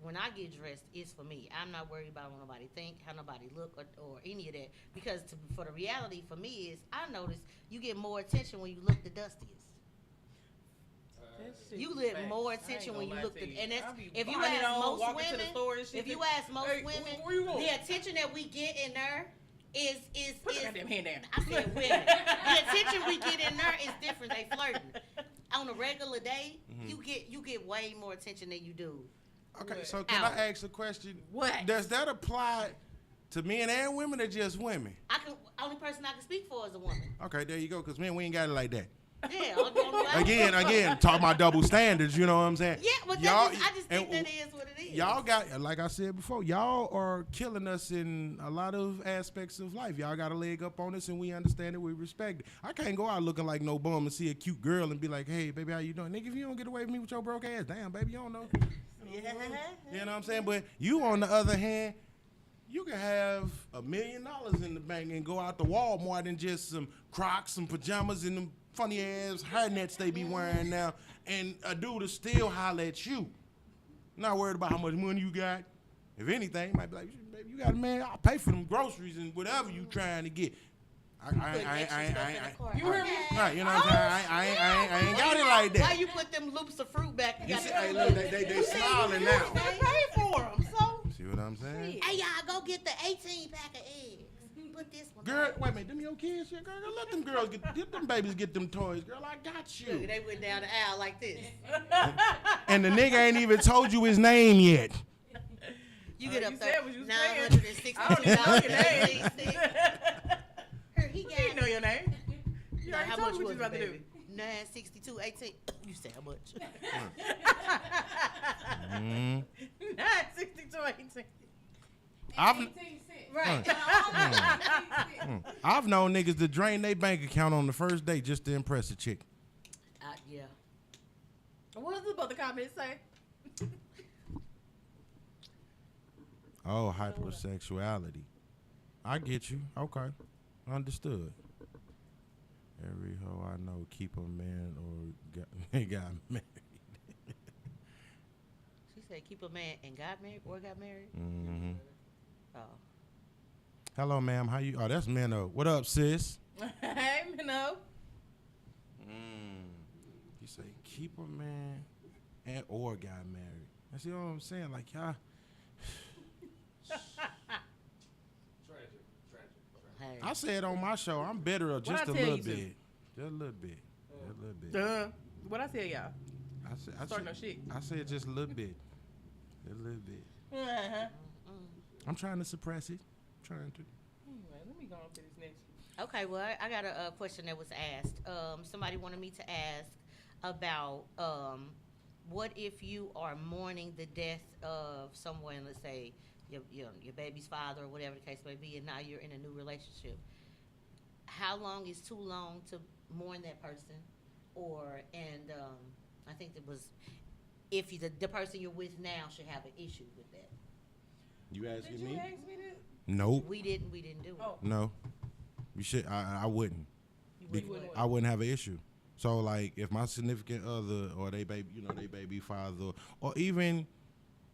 when I get dressed, it's for me. I'm not worried about what nobody think, how nobody look, or any of that. Because for the reality for me is, I notice you get more attention when you look the dustiest. That shit You is get facts. more I ain't attention gonna when you lie look to the, you. and that's I be if you buying ask on, most walking to the women, store and shit, if you they- ask most Hey, women, where you going? the attention that we get in there Put your goddamn hand down. I said women. The attention we get in there is different. They flirting. On a regular day, you get way more attention than you do. Okay, What? so can I ask a question? What? Does that apply to men and women or just women? Only person I can speak for is a woman. Okay, there you go, because men, we ain't got it like that. Yeah. Again, talking about double standards, you know what I'm saying? Yeah, but Y'all- I just think and that is what it is. Y'all got, like I said before, y'all are killing us in a lot of aspects of life. Y'all got a leg up on us, and we understand it, we respect it. I can't go out looking like no bum and see a cute girl and be like, hey, baby, how you doing? Nigga, if you don't get away from me with your broke ass, damn, baby, you don't know. Yeah. You know what I'm saying? But you, on the other hand, you can have $1 million in the bank and go out to Walmart and just some Crocs, some pajamas, and them funny ass hairnets they be wearing now, and a dude will still holler at you. Not worried about how much money you got. If anything, you might be like, baby, you got a man, I'll pay for them groceries and whatever you trying to get. You heard me? Right, you know what I'm saying? I ain't got it like that. Why you put them loops of fruit back? You see, hey, look, they smiling now. I pay for them, so. See what I'm saying? Hey, y'all, go get the 18 pack of eggs. Put this one. Girl, wait a minute, them your kids shit, girl. Let them girls get them babies get them toys, girl. I got Look, you. they went down the aisle like this. And the nigga ain't even told you his name yet. You get You up said there, what you $962. I don't even know your name. Here, he You got didn't know your name. You Now, already how told much me what you was was about it, to do. baby? 962.18. You say how much? 962.18. Right. I've known niggas to drain their bank account on the first day just to impress a chick. Yeah. What does about the comments say? Oh, hypersexuality. I get you. Okay. Understood. Every hoe I know keep a man or got married. She said keep a man and got married or got married. Mm-hmm. Oh. Hello, ma'am. How you? Oh, that's Minnow. What up, sis? Hey, Minnow. You say keep a man and or got married. That's, you know what I'm saying? Like, y'all. Tragic. Hey. I said on my show, I'm better What'd just I a tell little you to? bit. Just a little bit. Just a little bit. Duh. What I tell y'all? I no shit. I said just a little bit. Just a little bit. Uh-huh. I'm trying to suppress it. Trying to. Anyway, let me go on to this next. Okay, well, I got a question that was asked. Somebody wanted me to ask about what if you are mourning the death of someone, let's say your baby's father or whatever the case may be, and now you're in a new relationship. How long is too long to mourn that person? I think it was if the person you're with now should have an issue with that. You asking Did you me? ask me this? Nope. We didn't do it. Oh. No. You should. I wouldn't. You wouldn't. I wouldn't have an issue. So like, if my significant other or they baby, they baby father, or even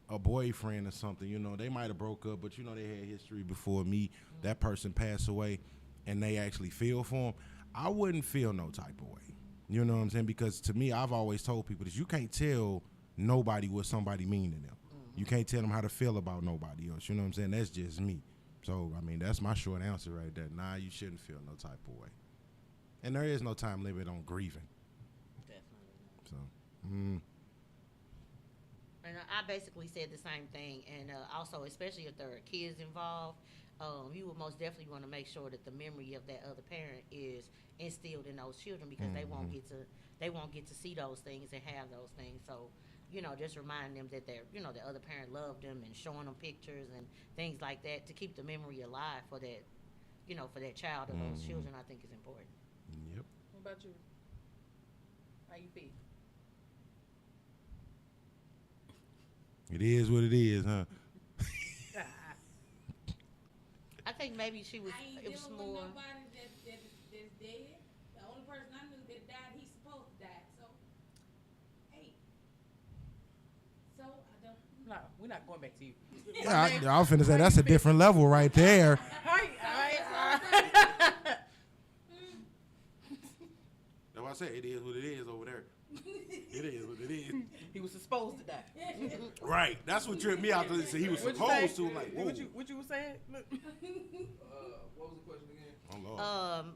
a boyfriend or something, they might have broke up, but they had history before me. That person passed away, and they actually feel for him. I wouldn't feel no type of way. You know what I'm saying? Because to me, I've always told people that you can't tell nobody what somebody mean to them. You can't tell them how to feel about nobody else. You know what I'm saying? That's just me. So, I mean, that's my short answer right there. Nah, you shouldn't feel no type of way. And there is no time limit on grieving. Definitely. So, And I basically said the same thing. And also, especially if there are kids involved, you would most definitely want to make sure that the memory of that other parent is instilled in those children, because they won't get to see those things and have those things. So, just remind them that the other parent loved them and showing them pictures and things like that to keep the memory alive for that, for that child or those children, I think is important. yep. What about you? How you feel? It is what it is, huh? I think maybe it was dealing more. with nobody that's dead. The only person I knew that died, he's supposed to die. So, hey. So, I don't. No, we're not going back to you. Yeah, I was finna say that's a different level right there. That's why I said it is what it is over there. It is what it is. He was supposed to die. Right. That's what tripped me out. To say he was What'd you say? supposed to. I'm like, whoa. What you was saying? Look. What was the question again? Oh, Lord.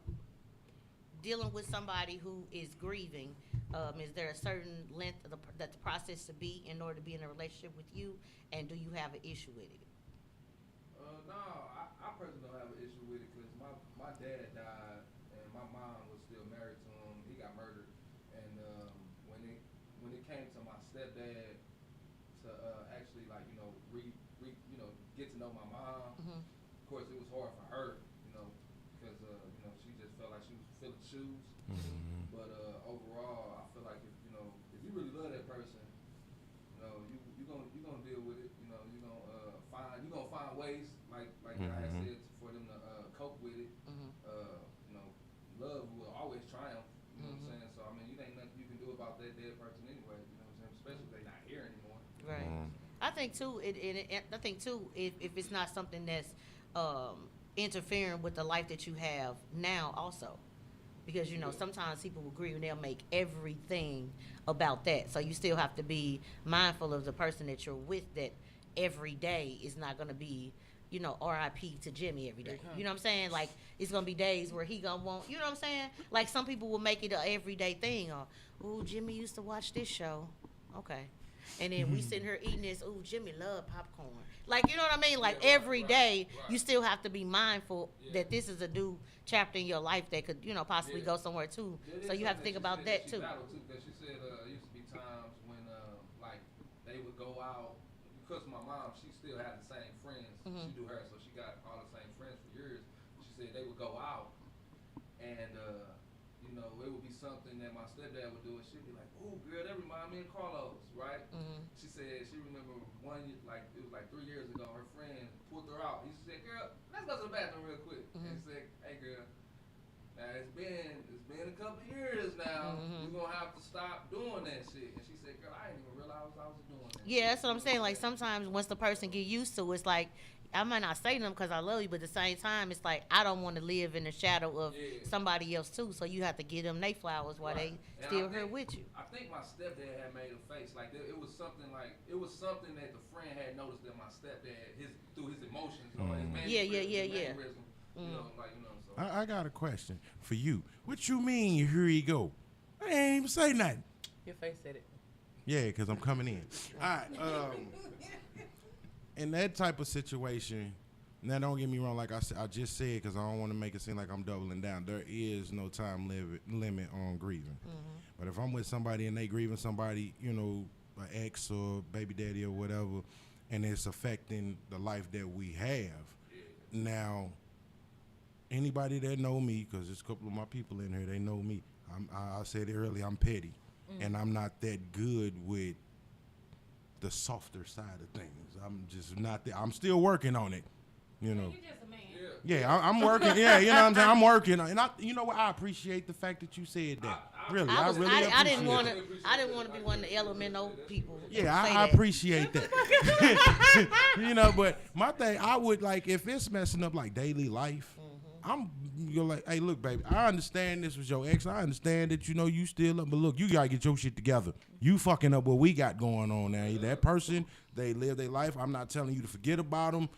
Dealing with somebody who is grieving, is there a certain length that the process to be in order to be in a relationship with you, and do you have an issue with it? No, I personally don't have an issue with it because my dad died and my mom was still married to him. He got murdered, and when it came to my stepdad to actually like get to know my mom, of course it was hard for her, because she just felt like she was filling shoes. But overall, I feel like if you really love that person, you gonna deal with it. You gonna find ways like I had said for them to cope with it. Love will always triumph. You know what I'm saying? So I mean, you ain't nothing you can do about that dead person anyway. You know what I'm saying? Especially if they're not here anymore. Right. I think too. I think too. If it's not something that's interfering with the life that you have now, also, because sometimes people will agree and they'll make everything about that. So you still have to be mindful of the person that you're with. That every day is not going to be, R.I.P. to Jimmy every day. You know what I'm saying? Like, it's going to be days where he going to want, you know what I'm saying? Like, some people will make it an everyday thing. Or, ooh, Jimmy used to watch this show. Okay. And then we sitting here eating this, ooh, Jimmy loved popcorn. Like, you know what I mean? Like, every day, you still have to be mindful that this is a new chapter in your life that could, possibly go somewhere, too. So you have to think about that, too. Because she said it used to be times when, like, they would go out. Because my mom, she still had the same friends. She do her, so she got all the same friends for years. She said they would go out, and it would be something that my stepdad would do, and she'd be like, "Oh, girl, that remind me of Carlos, right?" She said she remember one year, like it was like 3 years ago, her friend pulled her out. He said, "Girl, let's go to the bathroom real quick." And she said, "Hey, girl, now it's been a couple of years now. You're gonna have to stop doing that shit." And she said, "Girl, I didn't even realize I was doing that." Yeah, that's what I'm saying. Like, sometimes once the person get used to it, it's like, I might not say to them because I love you, but at the same time, it's like, I don't want to live in the shadow of somebody else, too. So you have to give them their flowers while they still here with you. I think my stepdad had made a face. Like, it was something that the friend had noticed that my stepdad, through his emotions, or his mannerism, so. I got a question for you. What you mean, here you go? I ain't even say nothing. Your face said it. Yeah, because I'm coming in. All right. In that type of situation, now don't get me wrong, like I just said, because I don't want to make it seem like I'm doubling down. There is no time limit on grieving. But if I'm with somebody and they grieving somebody, an ex or baby daddy or whatever, and it's affecting the life that we have, now, anybody that know me, because there's a couple of my people in here, they know me. I said it earlier, I'm petty. And I'm not that good with the softer side of things. I'm just not there. I'm still working on it, You're just a man. Yeah, I'm working. Yeah, you know what I'm saying? I'm working. And I appreciate the fact that you said that. Really, I really appreciate it. I didn't want to be one of the elemental people. Yeah, I appreciate that. But my thing, I would like, if it's messing up like daily life, you're like, hey, look, baby, I understand this was your ex. I understand that, you still up. But look, you got to get your shit together. You fucking up what we got going on now. That person, they live their life. I'm not telling you to forget about them,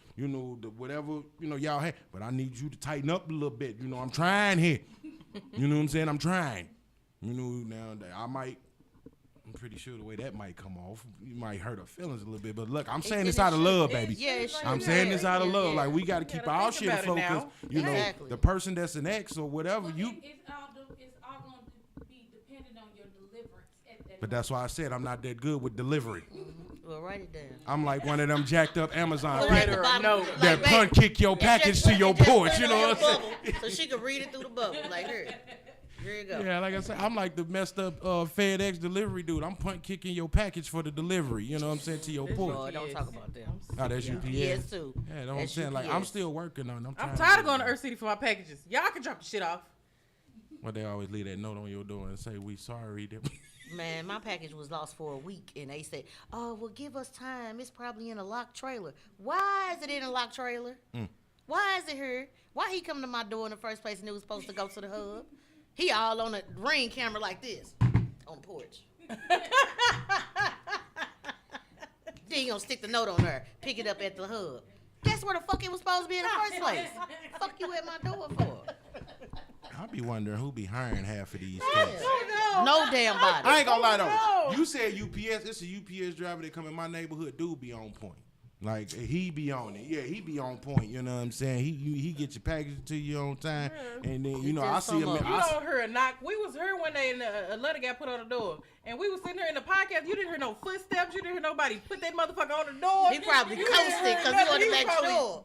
whatever, y'all had. But I need you to tighten up a little bit. I'm trying here. You know what I'm saying? I'm trying. Now I'm pretty sure the way that might come off, you might hurt her feelings a little bit. But look, I'm saying this out of love, baby. Yeah, I'm saying this out of love. Like, we got to keep our shit afloat because, Exactly. the person that's an ex or whatever, It's all going to be dependent on your deliverance. But that's why I said I'm not that good with delivery. Well, write it down. I'm like one of them jacked up Amazon Put it Write at the her a bottom, note. like, that baby, punt kick your package to your porch. You know what I'm saying? So she could read it through the bubble. Like, here you go. Yeah, like I said, I'm like the messed up FedEx delivery dude. I'm punt kicking your package for the delivery. You know what I'm saying, to your porch. Lord, don't talk about them. Oh, that's UPS. Yes, too. Yeah, that's what I'm That's saying. Like, UPS. I'm still working on it. I'm tired of going to Earth City for my packages. Y'all can drop the shit off. Well, they always leave that note on your door and say, we sorry. Man, my package was lost for a week, and they said, "Oh, well, give us time. It's probably in a locked trailer." Why is it in a locked trailer? Why is it here? Why he come to my door in the first place and it was supposed to go to the hub? He all on a Ring camera like this. on the porch. Then you gonna stick the note on her, pick it up at the hub. Guess where the fuck it was supposed to be in the first place? Fuck you at my door for? I be wondering who be hiring half of these I cats. don't know. No damn body. I ain't gonna lie though. No. You said UPS. It's a UPS driver that come in my neighborhood. Dude be on point. Like he be on it. Yeah, he be on point. You know what I'm saying? He get your package to you on time, and then you know I see him. You don't hear a knock. We was here one day and a letter got put on the door, and we was sitting there in the podcast. You didn't hear no footsteps. You didn't hear nobody put that motherfucker on the door. He probably You didn't coasted hear because he nothing. on the He back probably- door.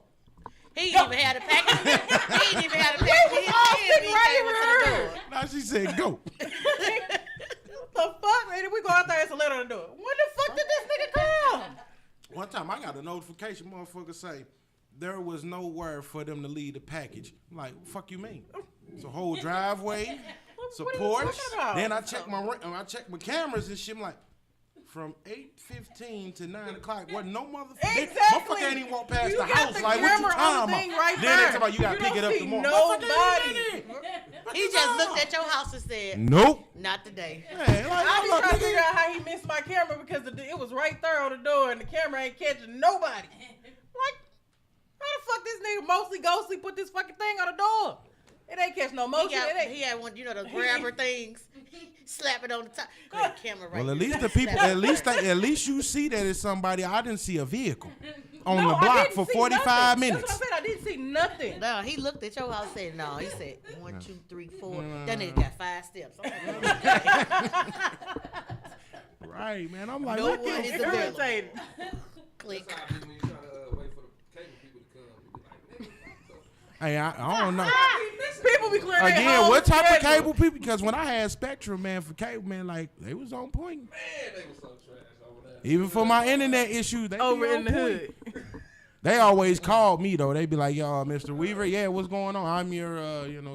He ain't even had a package. He ain't even had a package. We was all sitting right to the door. Now she said go. What the fuck, man? We go out there, it's a letter on the door. When the fuck did this nigga come? One time I got a notification, motherfucker say there was nowhere for them to leave the package. I'm like, fuck you mean? It's a whole driveway, it's a What are you porch. talking about? Then I check my cameras and shit. I'm like, from 8:15 to 9 o'clock, wasn't no motherfucker. Exactly. Motherfucker ain't even walk past You the got house. the Like, what you camera on talking the about? thing right Then they there. talking about you gotta You pick don't it up see tomorrow. nobody. Motherfucker ain't in there. He just looked at your house and said, Nope. not today. Man, like, I be look, trying to nigga. figure out how he missed my camera because it was right there on the door and the camera ain't catching nobody. Like, how the fuck this nigga mostly ghostly put this fucking thing on the door? It ain't catch no motion. He had one, you know, the grabber things. Slap it on the top. Got the camera right Well, at there. least the people, at least you see that it's somebody. I didn't see a vehicle on No, the I block didn't for see 45 nothing. minutes. That's what I said. I didn't see nothing. No, he looked at your house and said, no. He said, 1, 2, 3, 4. That nigga got 5 steps. I'm like, Right, man. I'm like, No what one the is fuck? available. Irritating. click. That's how I be when you try to wait for the cable people to come. You be like, nigga, Hey, I don't know. People be clearing their Again, whole what type of schedule. cable people? Because when I had Spectrum, man, for cable, man, like they was on point. man, they was so trash over there. Even for my internet issue, they Over be on in the point. hood. They always called me though. They be like, "Yo, Mr. Weaver, yeah, what's going on? I'm your,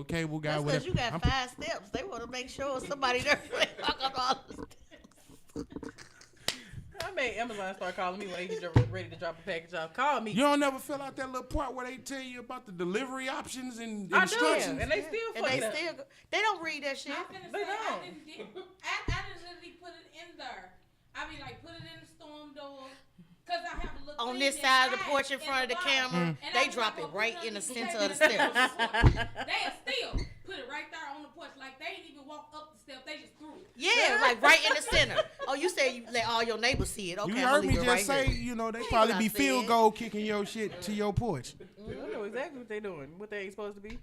cable guy." That's Whatever. because you got 5 steps. They want to make sure somebody there. Fuck up all the steps. I made Amazon start calling me when they get ready to drop a package off. Call me. You don't never fill out that little part where they tell you about the delivery options and I do, instructions. and they still And fucking they up. still, they don't read that shit. I'm finna They say, I don't. just literally put it in there. I be like, put it in the storm door. Cause I have a little On thing this that side of the hides porch in front of the bottom. camera, And they I drop be it like, right well, in the put center it of the steps. They still put it right there on the porch. Like they didn't even walk up the steps. They just threw it. Yeah, like right in the center. Oh, you said you let all your neighbors see it. Okay, You I'm heard gonna me leave just it right say, here. they Ain't probably what be I field said. goal kicking your shit to your porch. I know exactly what they doing. What they ain't supposed to be.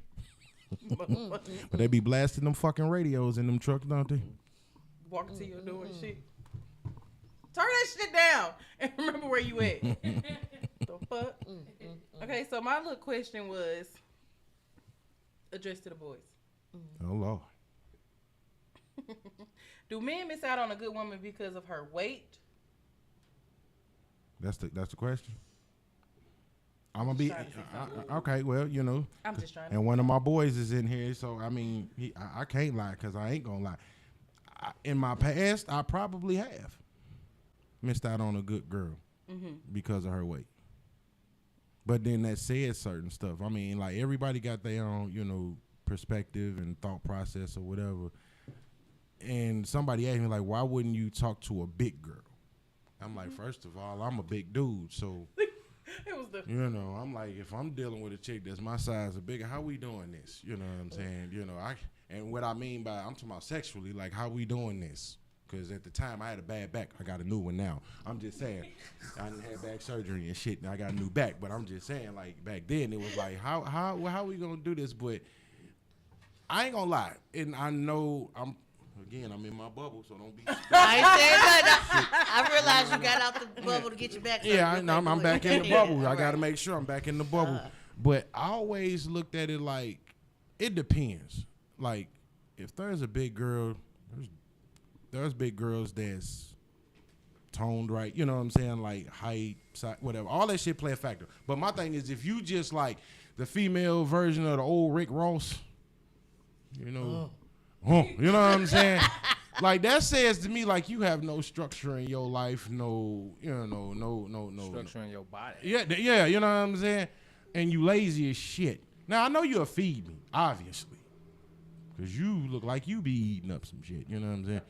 But they be blasting them fucking radios in them trucks, don't they? Walking to your door and shit. Turn that shit down and remember where you at. The fuck? Okay, so my little question was addressed to the boys. Oh Lord. Do men miss out on a good woman because of her weight? That's the question. I'm gonna be Trying to fix okay. Well, I'm just trying to. and one of my boys is in here, so I mean, I can't lie because I ain't gonna lie. In my past, I probably have missed out on a good girl because of her weight. But then that says certain stuff. I mean, like everybody got their own, perspective and thought process or whatever. And somebody asked me like, why wouldn't you talk to a big girl? I'm like, first of all, I'm a big dude, so. It was the I'm like, if I'm dealing with a chick that's my size or bigger, how we doing this? You know what I'm saying? And what I mean by, I'm talking about sexually, like how we doing this? Because at the time I had a bad back. I got a new one now. I'm just saying, I didn't have back surgery and shit, and I got a new back. But I'm just saying, like back then it was like, how we gonna do this? But I ain't gonna lie, and I know I'm in my bubble, so don't be. I ain't saying nothing. I realized you got out the bubble to get your back. Yeah, surgery. I'm back in the Yeah, bubble. I right. got to make sure I'm back in the bubble. But I always looked at it like, it depends. Like, if there's a big girl, there's big girls that's toned right. You know what I'm saying? Like height, size, whatever. All that shit play a factor. But my thing is, if you just like the female version of the old Rick Ross, you know what I'm saying? Like that says to me like you have no structure in your life, no Structure in your body. Yeah, you know what I'm saying? And you lazy as shit. Now I know you'll feed me, obviously. Cause you look like you be eating up some shit, you know what I'm saying?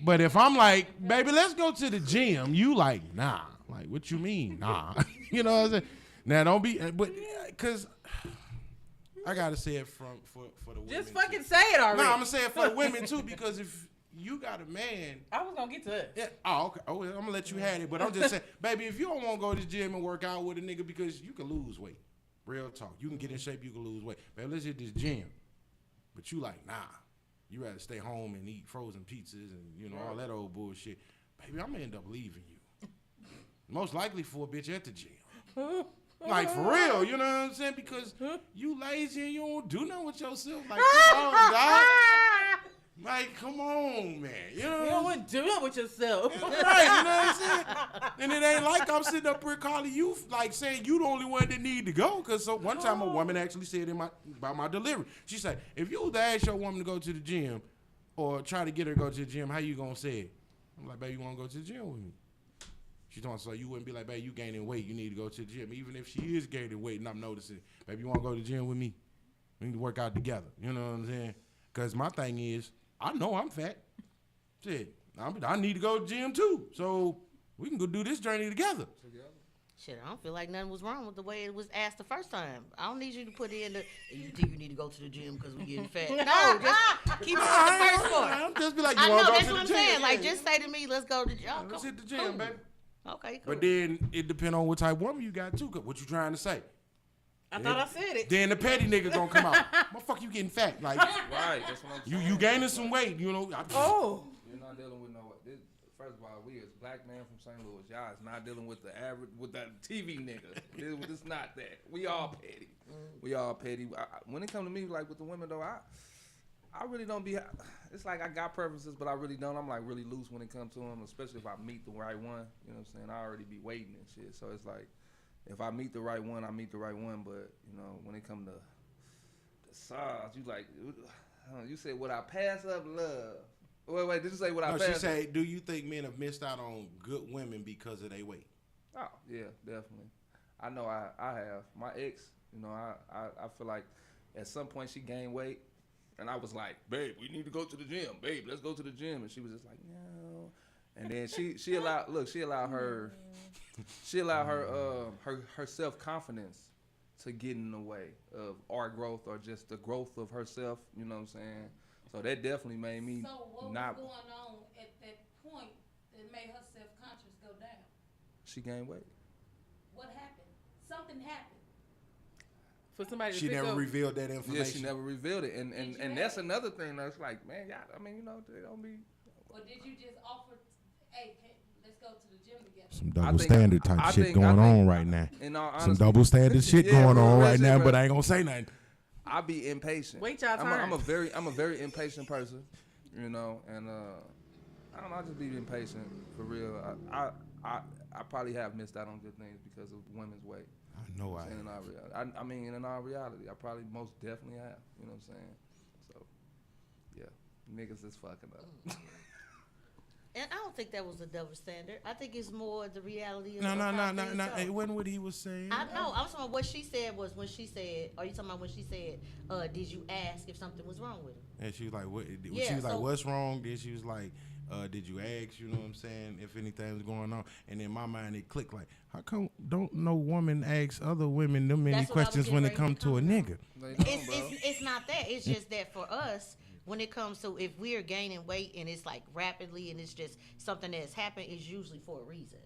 But if I'm like, baby, let's go to the gym, you like, nah. Like, what you mean, nah? You know what I'm saying? Now, don't be, but, because I got to say it for the women. Just fucking say it already. No, I'm going to say it for the women, too, because if you got a man. I was going to get to it. Yeah, oh, okay. Oh, I'm going to let you have it. But I'm just saying, baby, if you don't want to go to the gym and work out with a nigga because you can lose weight. Real talk. You can get in shape, you can lose weight. Baby, let's hit this gym. But you like, nah. You rather stay home and eat frozen pizzas and, you know, all that old bullshit. Baby, I'm going to end up leaving you. Most likely for a bitch at the gym. Like, for real, you know what I'm saying? Because you lazy and you don't do nothing with yourself. Like, come on, dog. Like, come on, man. You know You don't want to do it with yourself. right, you know what I'm saying? And it ain't like I'm sitting up here calling you, like, saying you the only one that need to go. Because so one time a woman actually said about my delivery. She said, if you was to ask your woman to go to the gym or try to get her to go to the gym, how you going to say it? I'm like, baby, you want to go to the gym with me? She told me, so you wouldn't be like, baby, you gaining weight. You need to go to the gym. Even if she is gaining weight and I'm noticing, baby, you want to go to the gym with me? We need to work out together. You know what I'm saying? Because my thing is, I know I'm fat. Shit, I need to go to the gym too. So we can go do this journey together. Shit, I don't feel like nothing was wrong with the way it was asked the first time. I don't need you to put in the, you think you need to go to the gym because we getting fat. No, just keep it on the first part. I'll just be like, you I want know, to go that's to the what I'm gym? saying. Like, just say to me, let's go to the gym. Let's hit the gym, cool. baby. Okay, cool. But then it depends on what type of woman you got too. 'Cause what you trying to say? I thought I said it. Then the petty nigga gonna come out. Motherfucker, you getting fat? Like, Right, that's what I'm saying. you gaining some weight? You know? Oh. You're not dealing with first of all, we as black man from St. Louis, y'all is not dealing with the average, with that TV nigga. It's not that. We all petty. We all petty. When it come to me, like with the women though, I really don't be. It's like I got preferences, but I really don't. I'm like really loose when it comes to them, especially if I meet the right one. You know what I'm saying? I already be waiting and shit. So it's like, if I meet the right one, I meet the right one. But you know, when it come to the sauce, you like, you said, would I pass up love? Wait, did you say what I passed? She said, do you think men have missed out on good women because of their weight? Oh, yeah, definitely. I know I have. My ex, you know, I feel like at some point she gained weight, and I was like, babe, we need to go to the gym. Babe, let's go to the gym. And she was just like, no. And then she allowed her her self-confidence to get in the way of our growth or just the growth of herself, you know what I'm saying? So that definitely made me So what not. was going on at that point that made her self-conscious go down? She gained weight. What happened? Something happened. For somebody to She pick never up. revealed that information. Yeah, she never revealed it, and that's another thing that's like, man, y'all, I mean, you know, they don't be. Or did you just offer, hey, let's go to the gym together? Some double standard type shit going on right now. In all Some honesty, double standard shit Yeah, going on real right shit, now, bro. but I ain't gonna say nothing. I be impatient. Wait y'all turn. I'm a very impatient person, you know, and I don't know, I just be impatient for real. I probably have missed out on good things because of women's weight. I know I. In our reality, I mean, in our reality, I probably most definitely have. You know what I'm saying? So, yeah, niggas is fucking up. And I don't think that was a double standard. I think it's more the reality of No. how things go. It wasn't what he was saying. I know. I'm talking about what she said was when she said, are you talking about when she said, did you ask if something was wrong with him? And she was like, "What?" Yeah, she was like, so- "What's wrong?" Then she was like, "Did you ask?" You know what I'm saying? If anything was going on, and in my mind it clicked like, "How come don't no woman ask other women them many That's what I was questions getting when it ready comes to to a comment nigga?" They don't, It's, bro. it's not that. It's just that for us, when it comes to if we're gaining weight and it's like rapidly and it's just something that's happened, it's usually for a reason.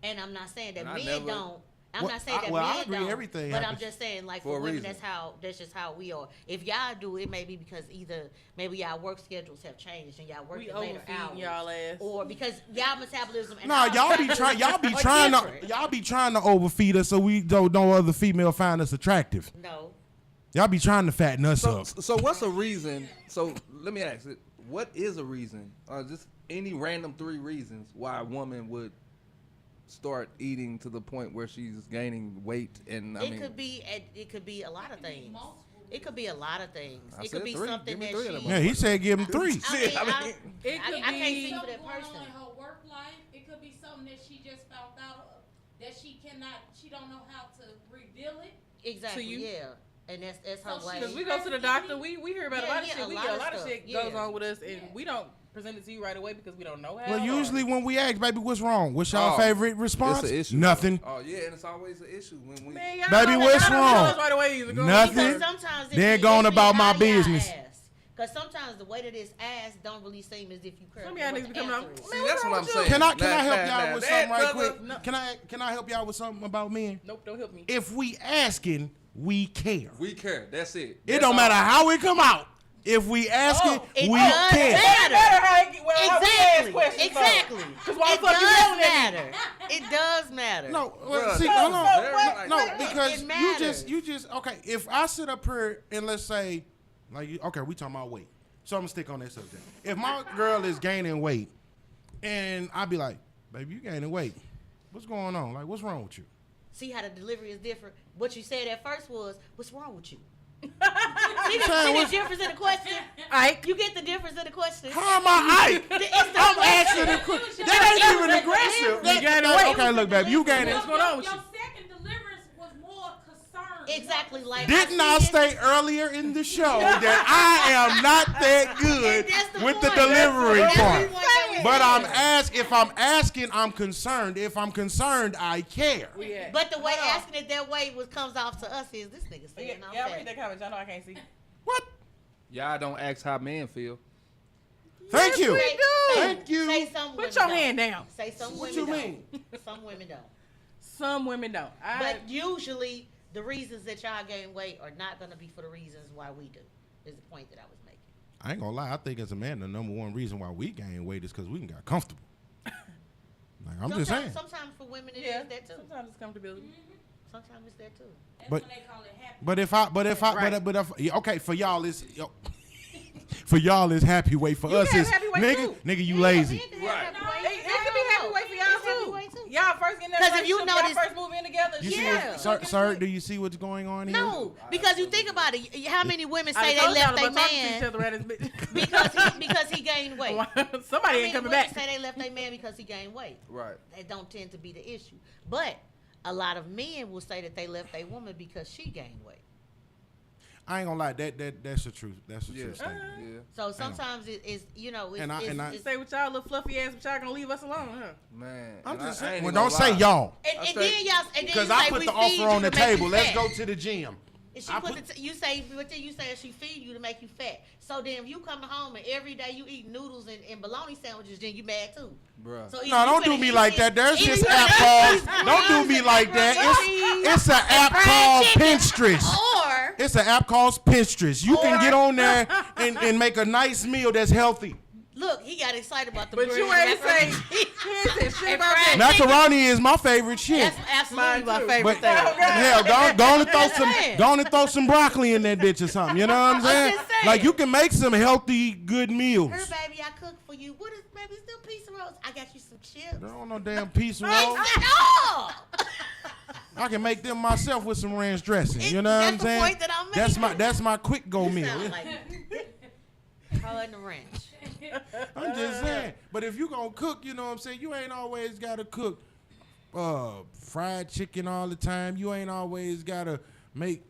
And I'm not saying that And I men never- don't. I'm Well, not saying that I men agree, don't. everything but I'm happens just saying, like for for a women, reason. that's just how we are. If y'all do it, maybe because either maybe y'all work schedules have changed and y'all work We at later overfeeding hours, y'all ass. or because y'all metabolism. And Nah, our y'all be metabolism trying are to different. y'all be trying to overfeed us so we don't no other female find us attractive. No. Y'all be trying to fatten us up. So what's a reason? So let me ask it. What is a reason? Just any random 3 reasons why a woman would start eating to the point where she's gaining weight, and It could be a lot of things. It could be a lot of things. I It could said be 3. something Give me that 3 of them. she. Yeah, he said give him 3. I mean, It could I can't be- speak for Something that going person. on in her work life. It could be something that she just found out of, that she don't know how to reveal it. Exactly. To you? Yeah. And that's her So way. Because we go to the doctor, we hear about a Yeah, lot of yeah, shit. a We lot get a of lot of stuff, shit yeah. goes on with us, and Yeah. we don't present it to you right away because we don't know how. Well, usually when we ask, baby, what's wrong? What's your Oh, favorite response? It's an issue. Nothing. Oh yeah, and it's always an issue when we. Man, y'all Baby, don't- what's y'all don't wrong? tell us right away either. Go Nothing. ahead. Because sometimes Then going about my business. Because sometimes the way that it's asked don't really seem as if you care. Some of y'all niggas be coming out. See, that's what I'm saying. Can I help Nah, y'all with that something right brother- quick? No. Can I help y'all with something about men? Nope, don't help me. If we asking, we care. We care. That's it. It That's don't all. matter how it come out. If we asking, it we does care. matter. How we ask Exactly. questions. Exactly. Because why It the fuck you does yelling at me? matter. It does matter. No, well, Bruh, see, no, hold on. very what? No, like- because It you matters. just okay. If I sit up here and let's say, like, okay, we talking about weight, so I'm gonna stick on that subject. If my girl is gaining weight, and I be like, baby, you gaining weight, what's going on? Like, what's wrong with you? See how the delivery is different? What you said at first was, what's wrong with you? See saying the what's- difference in the question? Ike. You get the difference in the question? How am I? I'm asking the question. That ain't even aggressive. You gaining weight. Okay, look, baby, you gaining. What's going on with Your you? second deliverance was more concerned. Exactly like Didn't I I said- state earlier in the show that I am not that good And that's the with the point. delivery That's the part? point that we But said. if I'm asking, I'm concerned. If I'm concerned, I care. Yeah. But the way Hold on. asking it that way comes off to us is this nigga Yeah, saying I'm y'all fat. read that comment. Y'all know I can't see. What? Y'all don't ask how men feel. Thank you. Say- Thank you. Say some Put women your don't. hand down. Say some What women you don't. mean? Some women don't. Some women don't. But usually the reasons that y'all gain weight are not going to be for the reasons why we do. Is the point that I was making. I ain't gonna lie. I think as a man, the number one reason why we gain weight is because we got comfortable. Like I'm just saying. Sometimes for women it is yeah, that too. sometimes it's comfortability. Sometimes it's that too. That's But- when they call it happy. But if I, Right. but if yeah, okay, for y'all is for y'all is happy weight. For You us can is have happy weight nigga, too. ny'all you lazy. Right. It could be happy weight for y'all too. Y'all first getting that 'Cause if you relationship, y'all notice- first move in together. You Yeah. see what, sir, do you see what's going on here? No, because you think about it. How many women say they told y'all left their about talking to each man other at this bitch. because he gained weight? How Somebody many ain't coming women back. say they left their man because he gained weight? Right. That don't tend to be the issue. But a lot of men will say that they left their woman because she gained weight. I ain't gonna lie. That's the truth. That's the Yeah. truth statement. Yeah. So sometimes it's you know it's, And I- it's, and I- it's- Say with y'all little fluffy ass, but y'all gonna leave us alone, huh? Man. I'm and just I saying. ain't Well, gonna don't say lie. y'all. and I then say- y'all and then Because you I say, put we the feed offer you on the to make table. you Let's fat. go to the gym. And she I put put- the you say, but then you say she feed you to make you fat. So then if you coming home and every day you eat noodles and bologna sandwiches, then you mad too. Bruh. So either No, you don't do finna me eat like this- that. There's either this you app finna called. eat Don't do me like that. It's an app called Pinterest. Or It's an app called Pinterest. You can get on there and make a nice meal that's healthy. look, he got excited about the But bread you and ain't say macaroni. he ain't say shit And about fried that. chicken. Macaroni is my favorite shit. That's absolutely my Mine too. favorite But thing. hell, go on and throw some, saying. go on and throw some broccoli in that bitch or something. You know what I'm saying? just saying. Like you can make some healthy, good meals. Here, baby, I cook for you. What is, baby? Still piece of roast. I got you some chips. There don't no damn piece of Mix roll. it up. I can make them myself with some ranch dressing. You know what That's I'm the saying? point that I'm making. That's my quick go You meal. sound like throw in the ranch. I'm just saying. But if you gonna cook, you know what I'm saying, you ain't always gotta cook fried chicken all the time. You ain't always gotta make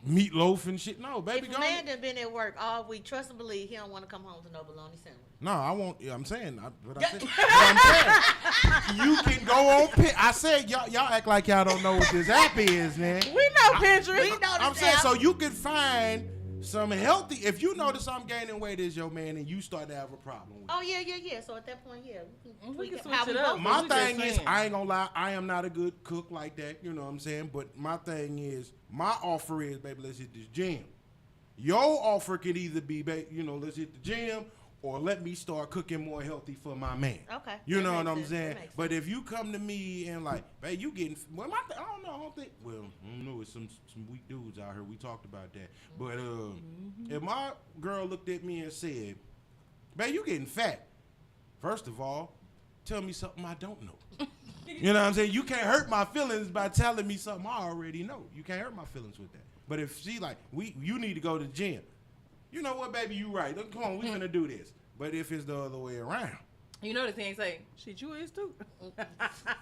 meatloaf and shit. No, baby, If go. a man done been at work all week, trust and believe he don't want to come home to no bologna sandwich. No, I won't. I'm saying. I'm saying. You can go on. I said y'all act like y'all don't know what this app is, man. We know Pinterest. We know I'm this saying app. so you can find some healthy. If you notice I'm gaining weight as your man, and you start to have a problem with it. Oh yeah. So at that point, yeah, we can switch how it we up. both My we just thing is, saying. I ain't gonna lie, I am not a good cook like that. You know what I'm saying? But my thing is, my offer is, baby, let's hit this gym. Your offer could either be, let's hit the gym, or let me start cooking more healthy for my man. Okay. You That know what makes I'm sense. That saying? makes But if you come to me and like, babe, you getting, well, I don't know, I don't think, well, I don't know, it's some weak dudes out here. We talked about that. But if my girl looked at me and said, babe, you getting fat. First of all, tell me something I don't know. You know what I'm saying? You can't hurt my feelings by telling me something I already know. You can't hurt my feelings with that. But if she like, you need to go to the gym. You know what, baby, you right. Look, come on, we finna do this. But if it's the other way around. You know the thing say, shit, you is too.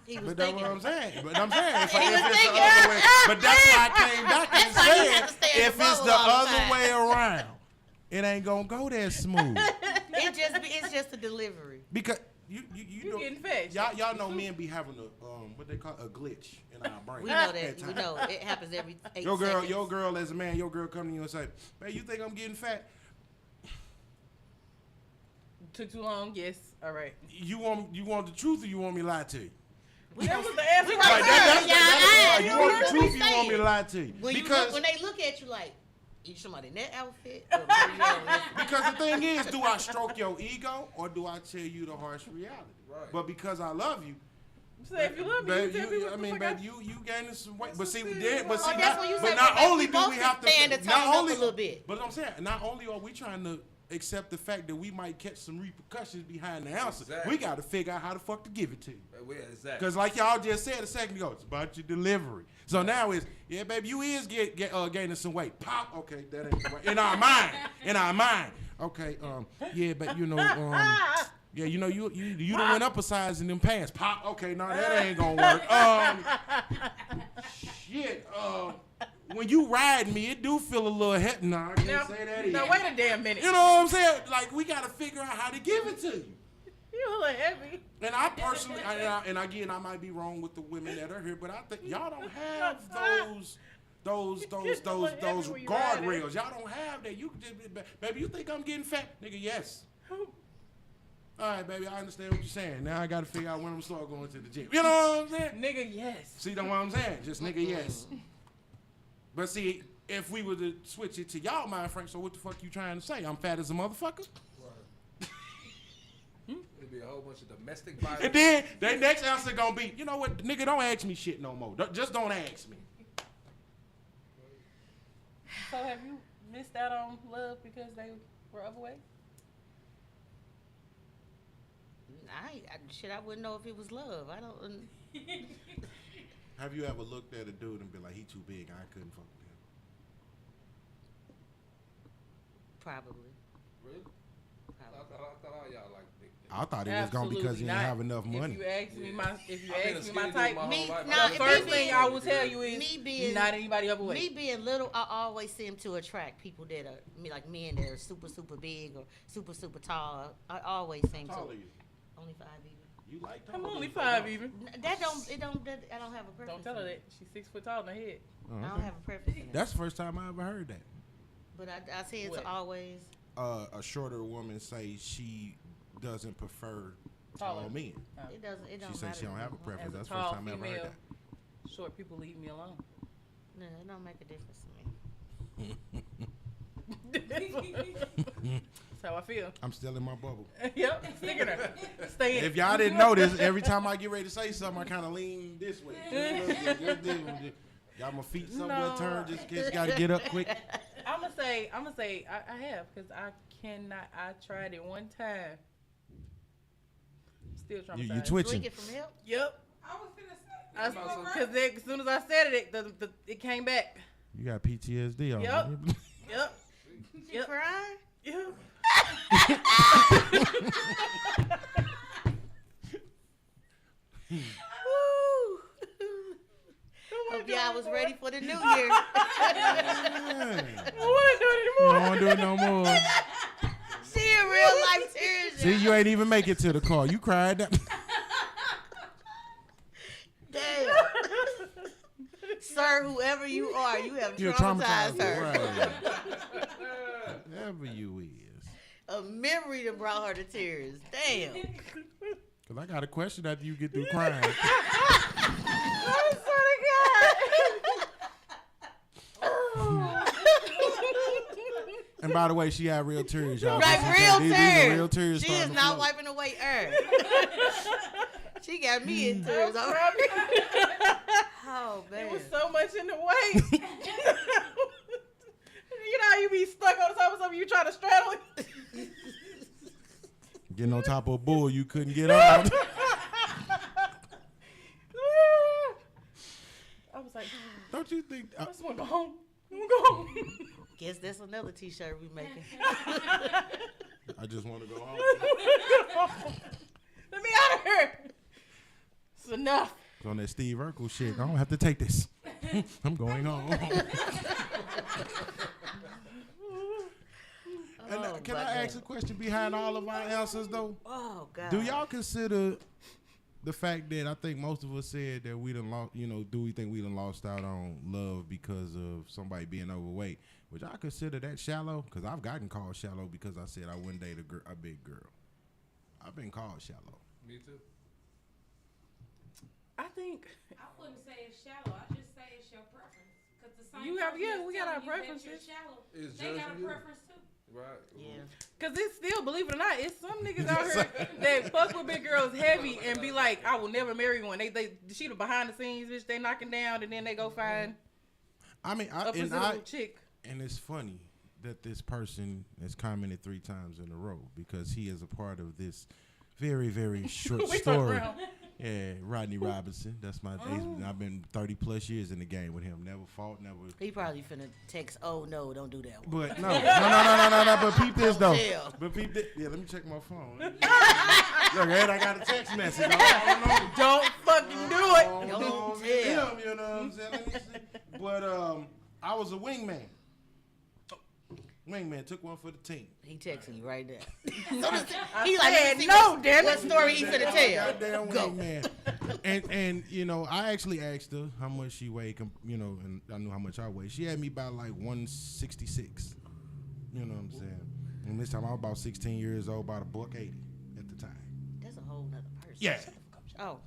He was But that's thinking. what I'm saying. But I'm saying, if He was it's the thinking. other way. But that's why I came back and That's why he had to said, stay in if the it's bubble the all the other time. way around, it ain't gonna go that smooth. It just just the delivery? Because you know, getting fed. y'all know men be having a what they call a glitch in our brain. We know that. We know it happens every 8 seconds. Your girl as a man, your girl come to you and say, "Man, you think I'm getting fat?" Took too long. Yes. All right. You want the truth, or you want me to lie to you? That was the answer. We right gonna there. tell You want the truth, or you want me to lie to you? When they look at you like, you somebody in that outfit? Or maybe you don't Because the thing is, do I stroke your ego, or do I tell you the harsh reality? Right. But because I love you, Say if you love me, babe, you tell me what the fuck babe, you gaining some weight. But see, That's then, but see, Oh, that's what you but say, not babe, only we do both we can have to, stand to not tone up only, a little bit. But I'm saying, not only are we trying to accept the fact that we might catch some repercussions behind the answer, Exactly. we got to figure out how the fuck to give it to you. Exactly. Because like y'all just said a second ago, it's about your delivery. So now it's, yeah, baby, you is gaining some weight. Pop, okay, that ain't the way. In our mind. Okay, yeah, but you know, yeah, you know, you done went up a size in them pants. Pop, okay, no, that ain't gonna work. Shit, when you ride me, it do feel a little head. No, I can't say that either. Now wait a damn minute. You know what I'm saying? Like, we gotta figure out how to give it to you. You a little heavy. And I personally, and again, I might be wrong with the women that are here, but I think y'all don't have those guardrails. Y'all don't have that. You just, baby, you think I'm getting fat, nigga? Yes. All right, baby, I understand what you're saying. Now I gotta figure out when I'm start going to the gym. You know what I'm saying? Nigga, yes. See, that's what I'm saying. Just nigga, yes. But see, if we were to switch it to y'all mind frame, so what the fuck you trying to say? I'm fat as a motherfucker? It'd be a whole bunch of domestic violence. And then their next answer gonna be, you know what, nigga, don't ask me shit no more. Just don't ask me. So have you missed out on love because they were overweight? I wouldn't know if it was love. I don't. Have you ever looked at a dude and been like, he too big, I couldn't fuck with him? Probably. Really? I thought all y'all like big things. I thought it was gonna be because he didn't have enough money. If you ask me my, I've been a type, skinny dude my whole life. no, the if first me thing being- I will tell you is me being not anybody overweight. Me being little, I always seem to attract people that are like men that are super big or super tall. I always seem How tall to. are you? Only 5 even. You like I'm tall only dudes, so 5 no. even. I don't have a preference. Don't tell her that. She's 6 foot tall in the head. Oh, I don't okay. have a preference. In that. That's the first time I ever heard that. But I say it's What? always. A shorter woman say she doesn't prefer tall Taller. men. It doesn't. It don't She said matter she don't to have a me. preference. As a That's the first tall time I ever heard female, that. short people leave me alone. No, it don't make a difference to me. That's how I feel. I'm still in my bubble. Yep, sticking her. Stay in. If y'all didn't notice, every time I get ready to say something, I kind of lean this way. Got my feet somewhere No. turned, just in case got to get up quick. I'm gonna say I have because I cannot. I tried it one time. Still traumatized. You twitching. Drink it from help. Yep. I was finna say. Because as soon as I said it, it came back. You got PTSD on Yep. you. Yep. You Yep. crying? Yep. Woo. Hope y'all was ready for the new year. I don't want to do it I anymore. don't want to do it no more. See in real life tears. See, you ain't even make it to the car. You cried. Damn. Sir, whoever you are, you have You're traumatized her. Right. Whatever you is. A memory that brought her to tears. Damn. Because I got a question after you get through crying. I swear And by the way, she had real tears, y'all. Right, These real are tears. real tears. She starting is to not flow. wiping away air. She got me in tears. to God. Oh, man. It was so much in the way. You know how you be stuck on the top of something, you try to straddle it? Getting on top of a bull you couldn't get on. I was like, Don't you think? I just want to go home. I want to go home. Guess that's another t-shirt we making. I just want to go home. Let me out of here. It's enough. It's on that Steve Urkel shit. I don't have to take this. I'm going home. And can I ask a question behind all of our answers though? Oh God. Do y'all consider the fact that I think most of us said that we done lost, do we think we done lost out on love because of somebody being overweight? Would y'all consider that shallow? Because I've gotten called shallow because I said I wouldn't date a big girl. I've been called shallow. Me too. I think I wouldn't say it's shallow. I just say it's your preference. Cause the same You have- person yeah, that's we got our telling you that preferences. you're shallow, It's they got a judging you. preference too. Right. Yeah. Cause it's still, believe it or not, it's some niggas out here that fuck with big girls heavy and be like, I will never marry one. They she the behind the scenes bitch they knocking down and then they go find I mean, a presentable chick. And it's funny that this person has commented 3 times in a row because he is a part of this very, very short We fuck story. around. Yeah, Rodney Robinson. That's my. I've been 30 plus years in the game with him. Never fought, never. He probably finna text. Oh no, don't do that one. But no. But peep this though. Tell. But peep this. Yeah, let me check my phone. Look, Ed, I got a text message. Don't fucking do it. Don't Him, tell. you know what I'm saying? Let me see. But I was a wingman. Wingman took one for the team. He texting you right there. I He said let me see no, damn what it. story he finna tell. Goddamn Go. wingman. And I actually asked her how much she weighed, and I knew how much I weighed. She had me about like 166. You know what I'm saying? And this time I was about 16 years old, about $180 at the time. That's a whole nother person. Yeah. Oh.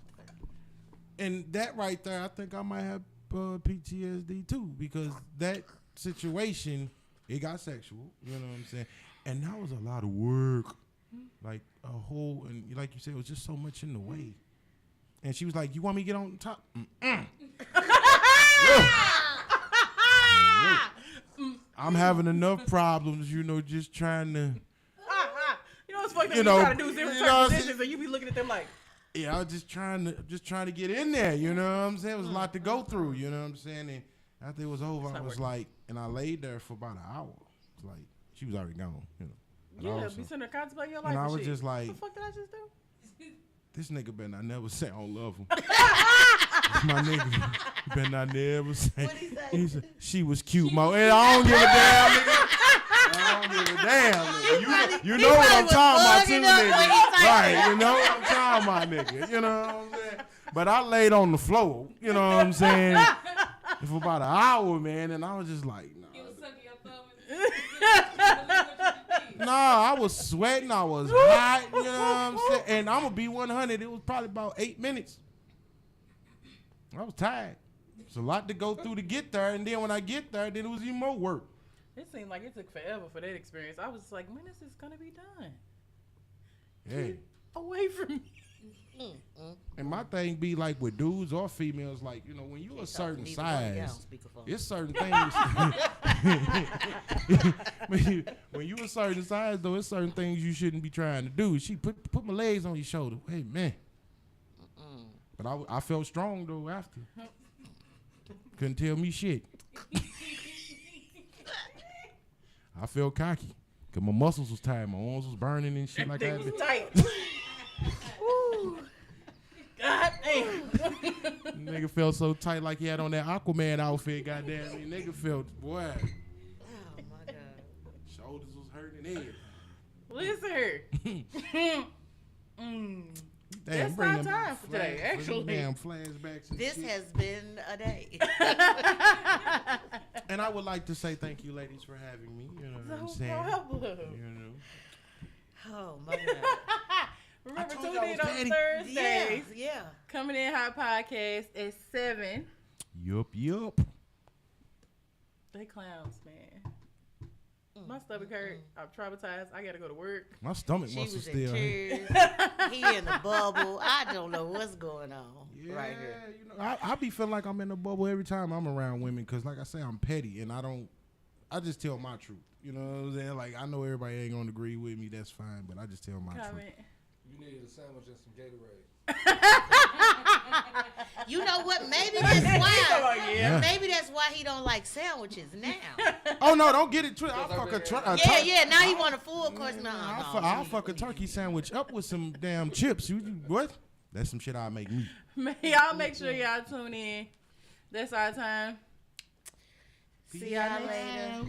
And that right there, I think I might have PTSD too, because that situation, it got sexual. You know what I'm saying? And that was a lot of work. Like a whole, and like you said, it was just so much in the way. And she was like, "You want me to get on top?" I'm having enough problems, just trying to. You know what's fucked up? You You know, try to do zero you know what I'm positions and you be looking at them like, Yeah, I was just trying to get in there. You know what I'm saying? It was a lot to go through. You know what I'm saying? And after it was over, I was like, and I laid there for about an hour. It's like she was already gone. And yeah, also- be sitting there contemplating your life. and I and was shit. just like, what the fuck did I just do? this nigga better not never say I don't love him. My nigga better not never say. What'd he say? He said, she was cute, Mo. And I don't give a damn, nigga. I don't give a damn, nigga. You know what I'm talking about, too, nigga. Right, you know what I'm talking about, nigga. You know what I'm saying? But I laid on the floor, you know what I'm saying, for about an hour, man, and I was just like, nah. You was sucking your thumb and you believe what you did. Nah, I was sweating. I was hot. You know what I'm saying? And I'm going to be 100. It was probably about 8 minutes. I was tired. It's a lot to go through to get there. And then when I get there, then it was even more work. It seemed like it took forever for that experience. I was like, when is this going to be done? Yeah. Away from me. And my thing be like with dudes or females, like, when you a certain size, it's certain things. when you a certain size, though, it's certain things you shouldn't be trying to do. She put my legs on your shoulder. Hey, man. But I felt strong, though, after. Couldn't tell me shit. I felt cocky. Because my muscles was tight. My arms was burning and shit like that. It was tight. God damn. Nigga felt so tight like he had on that Aquaman outfit, goddamn. Nigga felt, boy. Oh my God. Shoulders was hurting and Listen here. Damn, That's bring our them time for today, actually. Damn flashbacks and This shit. has been a day. And I would like to say thank you, ladies, for having me. You know what I'm saying? problem. Oh my God. Remember, told tune you I in was on petty. Thursdays. Yeah. Coming in Hot Podcast at 7. Yup. They clowns, man. My stomach hurt. I'm traumatized. I gotta go to work. My stomach She must have was in still hurt. tears. He in the bubble. I don't know what's going on Yeah, right here. I be feeling like I'm in a bubble every time I'm around women because, like I say, I'm petty and I just tell my truth. You know what I'm saying? Like, I know everybody ain't gonna agree with me. That's fine, but I just tell my truth. Comment. You needed a sandwich and some Gatorade. You know what? Maybe that's why. Yeah. Maybe that's why he don't like sandwiches now. Oh, no, don't get it twisted. I'll fuck a Yeah. Now he want a full course. No. I'll fuck a turkey sandwich up with some damn chips. What? That's some shit I'll make me. Y'all make sure y'all tune in. That's our time. See y'all later.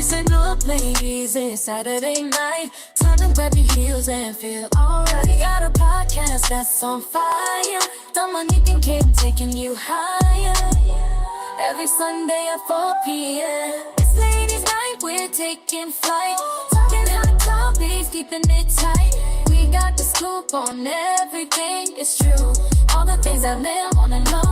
Listen up, ladies, it's Saturday night. Time to grab your heels and feel alright. We got a podcast that's on fire. Dominique and Kate taking you higher. Every Sunday at 4 p.m. It's ladies' night, we're taking flight. Talking hot topics, keeping it tight. We got the scoop on everything, it's true. All the things that men wanna know.